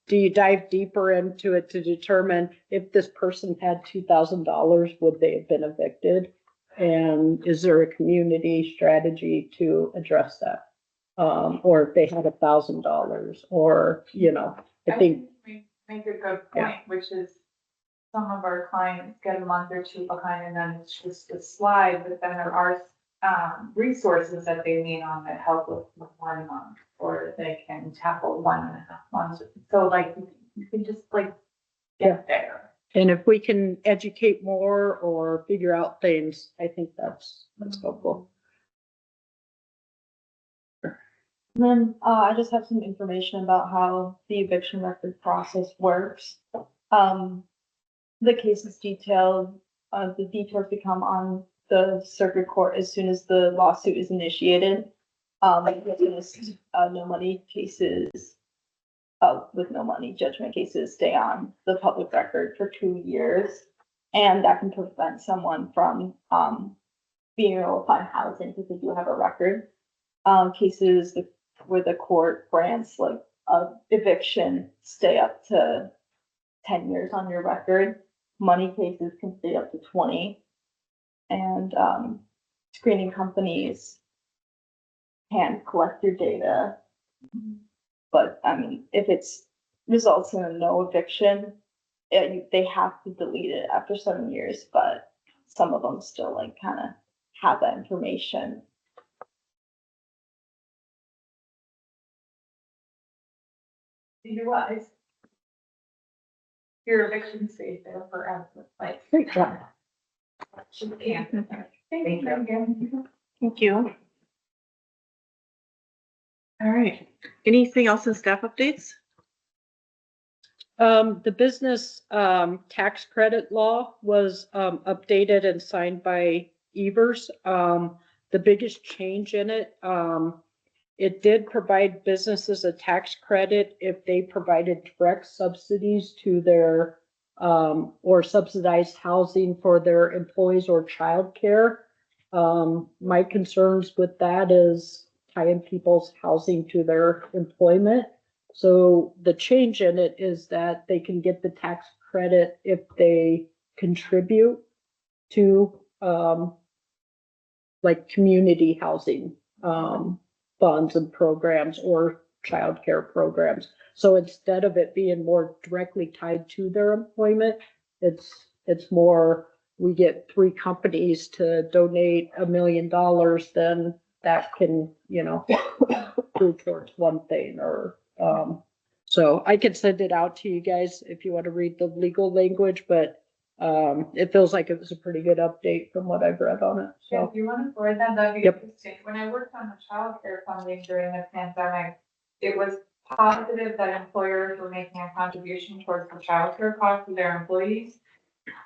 do you dive deeper into it to determine if this person had $2,000, would they have been evicted? And is there a community strategy to address that? Or if they had $1,000 or, I think, We make a good Yeah. point, which is some of our clients get a month or two behind and then it's just a slide, but then there are resources that they lean on that help with 1 month, or they can tackle 1.5 months. So like, you can just like get there. and if we can educate more or figure out things, I think that's helpful. And then I just have some information about how the eviction record process works. The case is detailed, the details become on the circuit court as soon as the lawsuit is initiated. No money cases, with no money judgment cases stay on the public record for 2 years. And that can prevent someone from, being able to find housing because they do have a record. Cases where the court grants like a eviction stay up to 10 years on your record. Money cases can stay up to 20. And screening companies can collect your data. But I mean, if it's results in a no eviction, they have to delete it after 7 years, but some of them still like kind of have that information. You wise. Your eviction stays there forever, like. Great job. Yeah. Thank you again. Thank you. All right. Anything else in staff updates? The business tax credit law was updated and signed by Evers. The biggest change in it, it did provide businesses a tax credit if they provided direct subsidies to their or subsidized housing for their employees or childcare. My concerns with that is tying people's housing to their employment. So the change in it is that they can get the tax credit if they contribute to like community housing funds and programs or childcare programs. So instead of it being more directly tied to their employment, it's more, we get 3 companies to donate $1 million, then that can, go towards one thing or, so I could send it out to you guys if you want to read the legal language, but it feels like it was a pretty good update from what I've read on it, Yeah, so. if you want to forward that, that'd be Yep. interesting. When I worked on the childcare funding during the pandemic, it was positive that employers were making a contribution towards the childcare costs of their employees.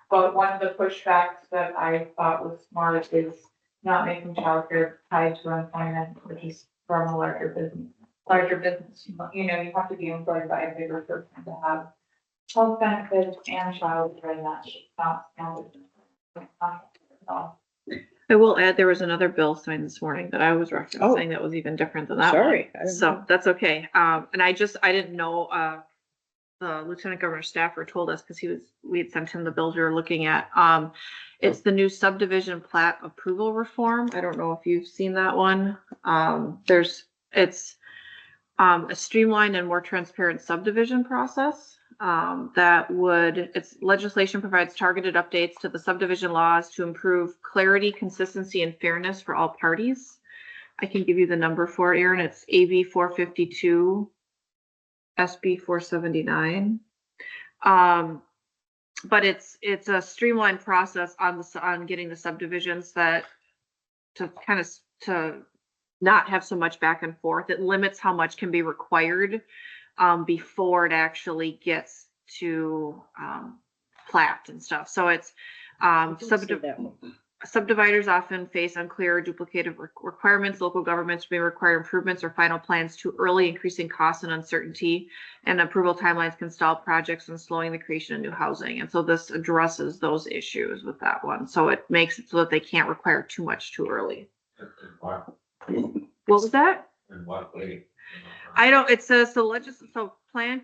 But one of the pushbacks that I thought was smart is not making childcare tied to employment, which is from a larger business. You have to be employed by a bigger person to have health benefits and childcare, and that's not counted. I will add, there was another bill signed this morning that I was referencing that was even different than that one. Sorry, I didn't So know. that's okay. And I didn't know, the Lieutenant Governor staffer told us, because we had sent him the bills we were looking at. It's the new subdivision plat approval reform. I don't know if you've seen that one. It's a streamlined and more transparent subdivision process. Its legislation provides targeted updates to the subdivision laws to improve clarity, consistency, and fairness for all parties. I can give you the number for it, Aaron. It's AB 452, SB 479. But it's a streamlined process on getting the subdivisions to not have so much back and forth. It limits how much can be required before it actually gets to plat and stuff. So it's subdividers often face unclear or duplicative requirements. Local governments may require improvements or final plans too early, increasing costs and uncertainty, and approval timelines can stall projects and slowing the creation of new housing. And so this addresses those issues with that one. So it makes it so that they can't require too much too early. What was that? In what way? It says so plan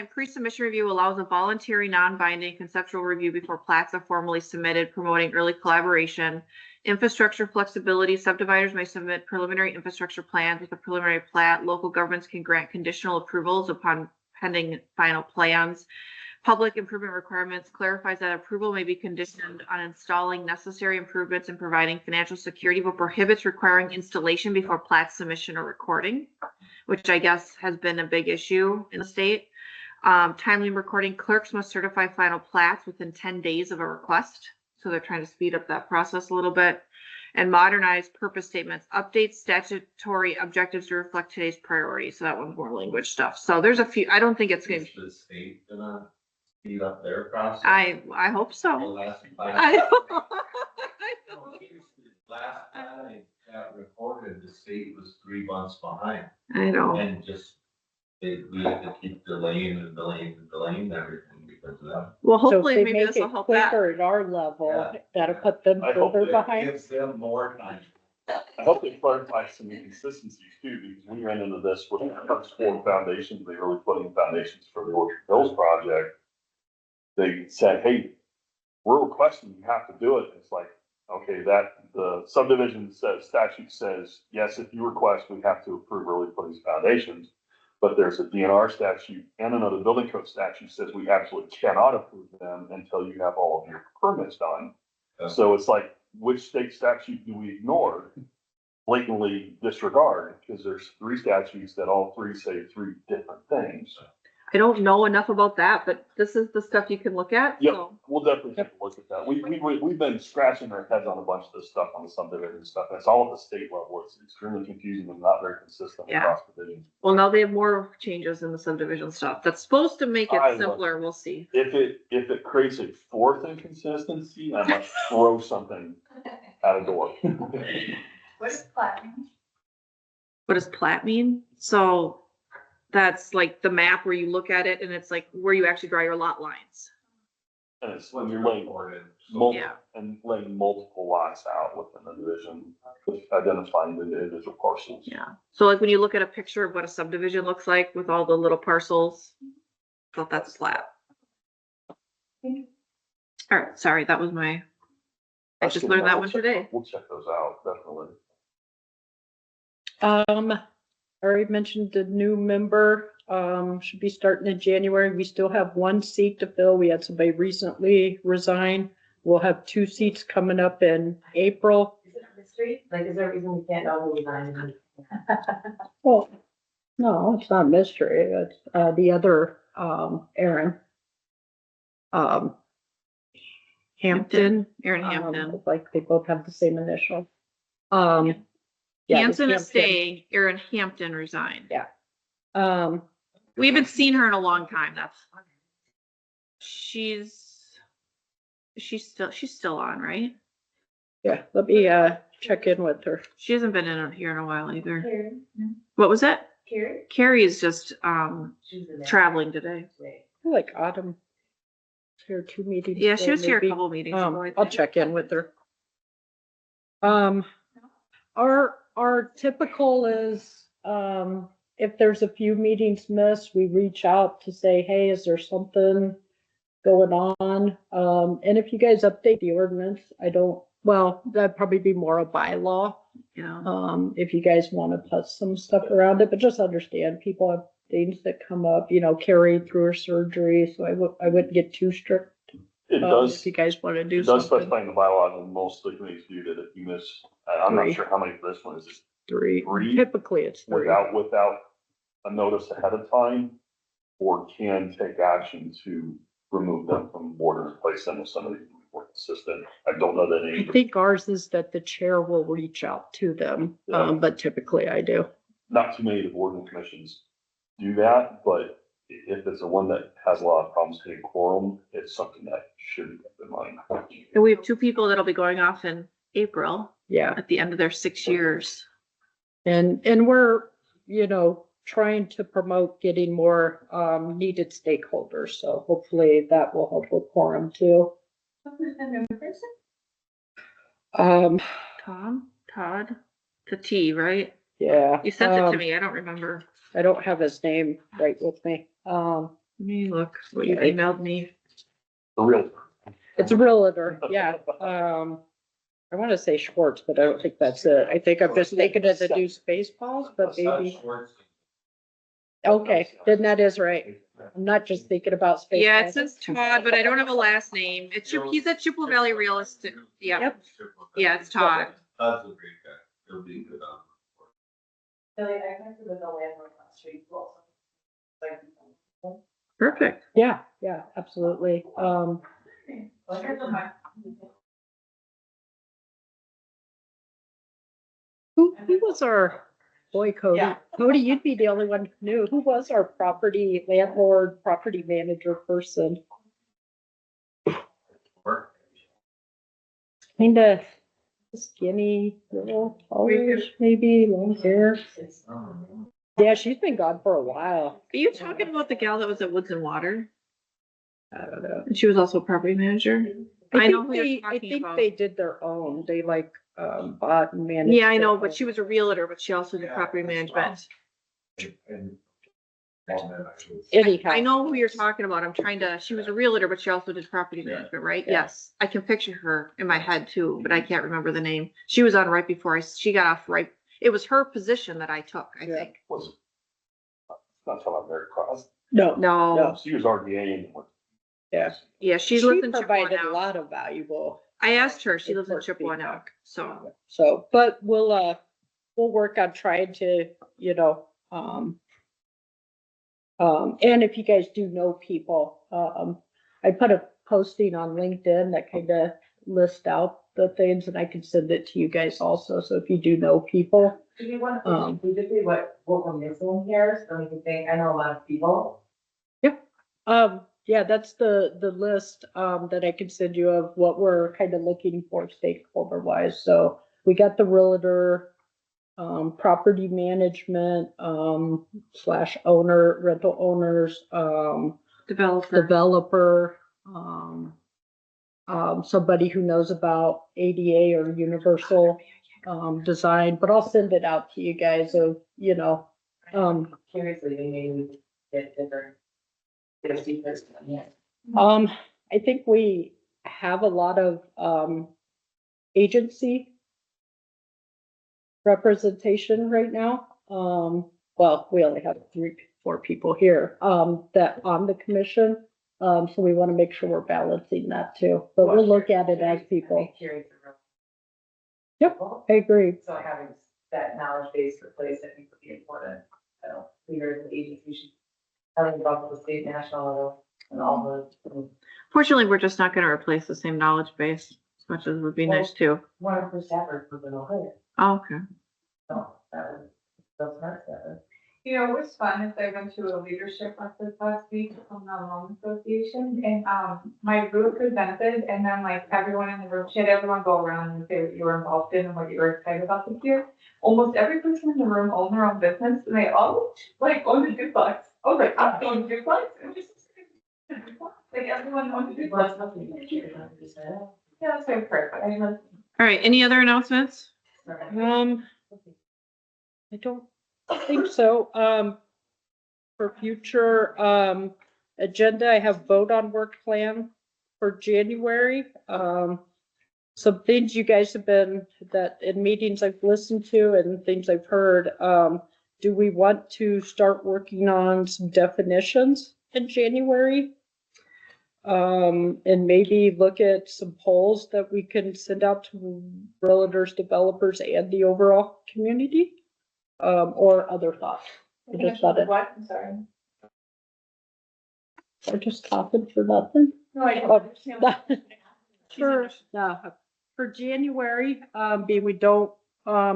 pre-submission review allows a voluntary, non-binding conceptual review before plats are formally submitted, promoting early collaboration. Infrastructure flexibility, subdividers may submit preliminary infrastructure plans with a preliminary plat. Local governments can grant conditional approvals upon pending final plans. Public improvement requirements clarifies that approval may be conditioned on installing necessary improvements and providing financial security, but prohibits requiring installation before plat submission or recording, which I guess has been a big issue in the state. Timely recording, clerks must certify final plats within 10 days of a request. So they're trying to speed up that process a little bit. And modernize purpose statements, update statutory objectives to reflect today's priorities. So that one's more language stuff. So there's a few, I don't think it's going to Is the state gonna speed up their process? I hope The so. last I last time I got recorded, the state was 3 months behind, know. and we had to keep delaying everything because of that. Well, So if hopefully they maybe make this will it help that. quicker at our level, Yeah. that'll put them I hope further that behind. Gives them more time. I hope they clarify some inconsistencies too, because we ran into this with the first 4 foundations, they really put in foundations for the Orchard Hills project. They said, hey, we're requesting you have to do it. It's like, okay, the subdivision statute says, yes, if you request, we have to approve early putting these foundations. But there's a DNR statute and another building code statute says we absolutely cannot approve them until you have all of your permits done. Yeah. So it's like, which state statute do we ignore? Blatantly disregard, because there's 3 statutes that all 3 say 3 different things. I don't know enough about that, but this is the stuff you can look at. Yep, So we'll definitely take a look at that. We've been scratching our heads on a bunch of this stuff on the subdivision stuff, and it's all at the state level. It's extremely confusing and not very consistent Yeah. across divisions. well, now they have more changes in the subdivision stuff. That's supposed to make I it love simpler. We'll see. If it creates a 4th inconsistency, I might throw something out a door. What is platinum? What does plat mean? So that's like the map where you look at it and it's like where you actually draw your lot lines. And it's When when you're you're laying recorded. Yeah. and laying multiple lots out within the division, identifying the individual parcels. Yeah. So like when you look at a picture of what a subdivision looks like with all the little parcels, well, that's plat. All right. Sorry, that was I That's just good. learned that We'll one check- today. We'll check those out, definitely. I already mentioned the new member, should be starting in January. We still have one seat to fill. We had somebody recently resign. We'll have 2 seats coming up in April. Is it a mystery? Like, is there a reason we can't know who resigned? Well, no, it's not a mystery. It's, the other, Aaron. Hampton. Aaron Hampton. Like they both have the same initial. Yeah, it was Hanson is staying, Aaron Hampton resigned. Yeah. Um, We haven't seen her in a long time, she's still on, right? yeah, let me, check in with her. She hasn't been in here in a while either. Carrie? What was that? Carrie? Carrie is just, She's in there traveling today. today. I like Autumn. Was here 2 meetings. Yeah, she ago, was here a maybe. couple meetings ago, I I'll think. check in with her. Our typical is, if there's a few meetings missed, we reach out to say, hey, is there something going on? And if you guys update the ordinance, well, that'd probably be more a bylaw. Yeah. If you guys want to put some stuff around it, but just understand people have things that come up, Carrie through her surgery, so I wouldn't get too strict. It does, If you guys want to do it does something. specify in the bylaw, and most of the committees do that if you miss, I'm not 3. sure how many for this one, is it 3. 3? Typically it's 3. without a notice ahead of time? Or can take action to remove them from the board and replace them with somebody more consistent? I don't know that I any, think ours is that the chair will reach out to them, Yeah. but typically I do. not too many of the boards and commissions do that, but if it's the one that has a lot of problems hitting quorum, it's something that should be kept in mind. And we have 2 people that'll be going off in April Yeah, at the end of their 6 years. and we're, trying to promote getting more, needed stakeholders, so hopefully that will help with quorum too. Who's the new person? Todd, the T, right? Yeah. You sent it to me. I don't remember. I don't have his name right with me. Let me look what you Okay. emailed me. The real, It's a realtor, yeah. I want to say Schwartz, but I don't think that's it. I think I'm just thinking of the new space balls, but maybe. Okay, then that is right. I'm not just thinking about space. Yeah, it balls. says Todd, but I don't have a last name. He's at Chippewa Valley Real Estate. Yeah. Yep. Yeah, it's Todd. Todd's a great guy. He'll be good on. Billy, I connected with the landlord last week. Like, Perfect. Yeah, absolutely. Well, here's my. Who was our, boy, Cody? Yeah. Cody, you'd be the only one who knew. Who was our property landlord, property manager person? Work. Kinda skinny, little, tallish, maybe, long hair. Yeah, she's been gone for a while. Are you talking about the gal that was at Woods and Water? I don't know. And she was also a property manager? I know think who you're they- talking I think about. they did their own. They bought and managed. Yeah, I know, their but she was a realtor, but she also did property management. And on that, actually. own. Anyhow. I know who you're talking about. She was a realtor, but she also did property management, right? Yeah. Yes. I can picture her in my head too, but I can't remember the name. She was on right before she got off right. It was her position that I took, I Yeah. think. was, not till I'm very cross. No, No, She was RDA and. Yeah. yeah, she she lives in Chippewa provided a now. lot of valuable. I asked her, she lives in report Chippewa now, feedback. so. So, but we'll work on trying to, and if you guys do know people, I put a posting on LinkedIn that kind of lists out the things and I can send it to you guys also. So if you do know people, do you want Um, to, specifically what we're missing here, so we can think, I know a lot of people. yeah, that's the list, that I can send you of what we're kind of looking for stakeholder wise. So we got the realtor, property management, / owner, rental owners, Developer. developer, somebody who knows about ADA or universal, design, but I'll send it out to you guys of, Curiously, maybe we could get different. Get a few person, yeah. I think we have a lot of, agency representation right now. well, we only have 4 people here, that on the commission. So we want to make sure we're balancing that too, but we'll look at it as people. Yep, I agree. So having that knowledge base for place, I think would be important. I don't, leaders and agencies should, having about the state, national level and all the, Fortunately, we're just not gonna replace the same knowledge base, as much as would be nice too. one of the staffers was in Ohio. Oh, okay. So that was, those smart staffers. You know, what's fun is I went to a leadership breakfast last week from the loan association and, my group presented and then like everyone in the room, she had everyone go around and say what you were involved in and what you were excited about this year. Almost every person in the room owned their own business and they all like owned a duplex. I was like, I own a duplex. And just like everyone owned a duplex. Yeah, that's very perfect. I love. All right, any other announcements? I don't think so. For future, agenda, I have vote on work plan for January. Some things you guys have been, that in meetings I've listened to and things I've heard, do we want to start working on some definitions in January? And maybe look at some polls that we can send out to realtors, developers, and the overall community? Or other thoughts? I just thought it, What? I'm sorry. we're just talking for nothing. No, I don't understand. For January, being we don't,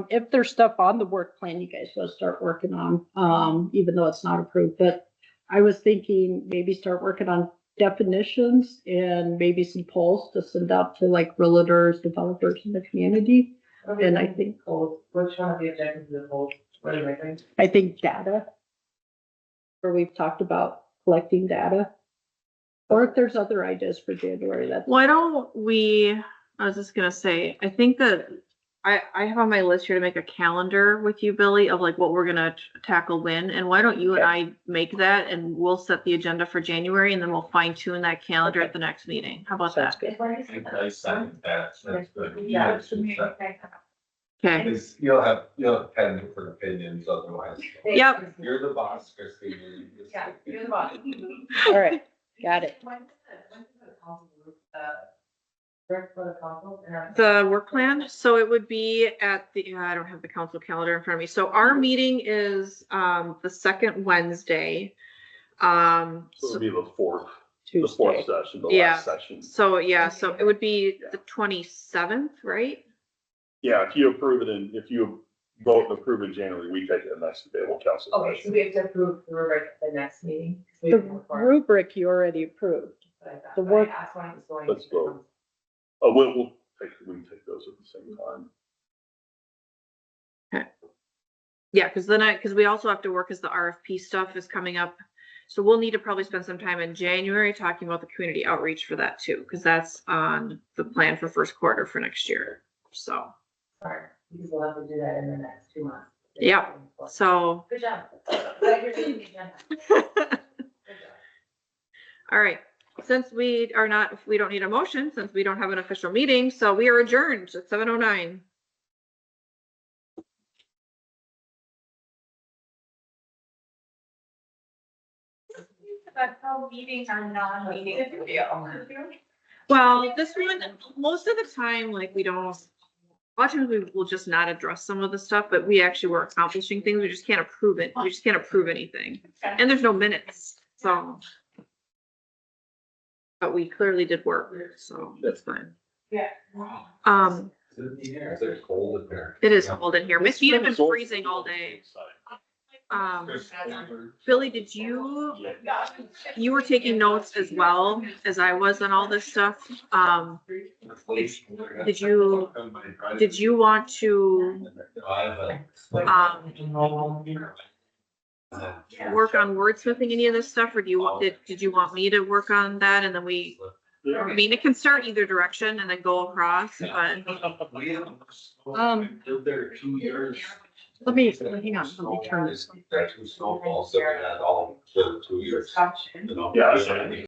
if there's stuff on the work plan, you guys will start working on, even though it's not approved, but I was thinking maybe start working on definitions and maybe some polls to send out to like realtors, developers in the community. And I think, Which one of the objectives of the polls? What do you think? I think data, where we've talked about collecting data. Or if there's other ideas for January, that's. Why don't we, I was just gonna say, I think that I have on my list here to make a calendar with you, Billy, of like what we're gonna tackle when, and why don't you and I make that and we'll set the agenda for January and then we'll fine tune that calendar at the next meeting. How about Sounds that? good. I think I second that, that's good. Yeah, You it's me. should Okay. Okay, Because you'll have 10 different opinions otherwise. Yep. You're the boss, Christine. Yeah, you're the boss. All right, got it. When does the council group, work for the council? the work plan, so it would be at the, I don't have the council calendar in front of me, so our meeting is, the second Wednesday. So it'll be the fourth Tuesday. session, the Yeah. last session. So, yeah, so it would be the 27th, right? Yeah, if you approve it and if you vote and approve in January, we take it the next available council. Okay, so we have to approve the rubric at the next meeting. 'Cause we The have to report, rubric you already approved. but I thought- the but I work- asked when it was going Let's to vote. come. We can take those at the same time. Yeah, because we also have to work as the RFP stuff is coming up. So we'll need to probably spend some time in January talking about the community outreach for that too, because that's on the plan for first quarter for next year. So, Sorry, because we'll have to do that in the next 2 months. Yeah. so, Good job. Glad you're doing the agenda. Good job. all right. Since we don't need a motion, since we don't have an official meeting, so we are adjourned at 7:09. That's how meetings are non-meetings. Well, this one, most of the time, like, we don't, a lot of times we will just not address some of the stuff, but we actually were accomplishing things. We just can't approve it. We just can't approve anything. And there's no minutes, so. But we clearly did work, so that's fine. Yeah. It's cold in there. It is cold in here. My feet have been freezing all day. Billy, did you were taking notes as well as I was on all this stuff? Did you want to, work on wordsmithing any of this stuff, or did you want me to work on that and then I mean, it can start either direction and then go across, but Lived there 2 years. hang on, let me turn this. That 2 snowfalls, so we had all the 2 years. Gotcha. You know, Yeah.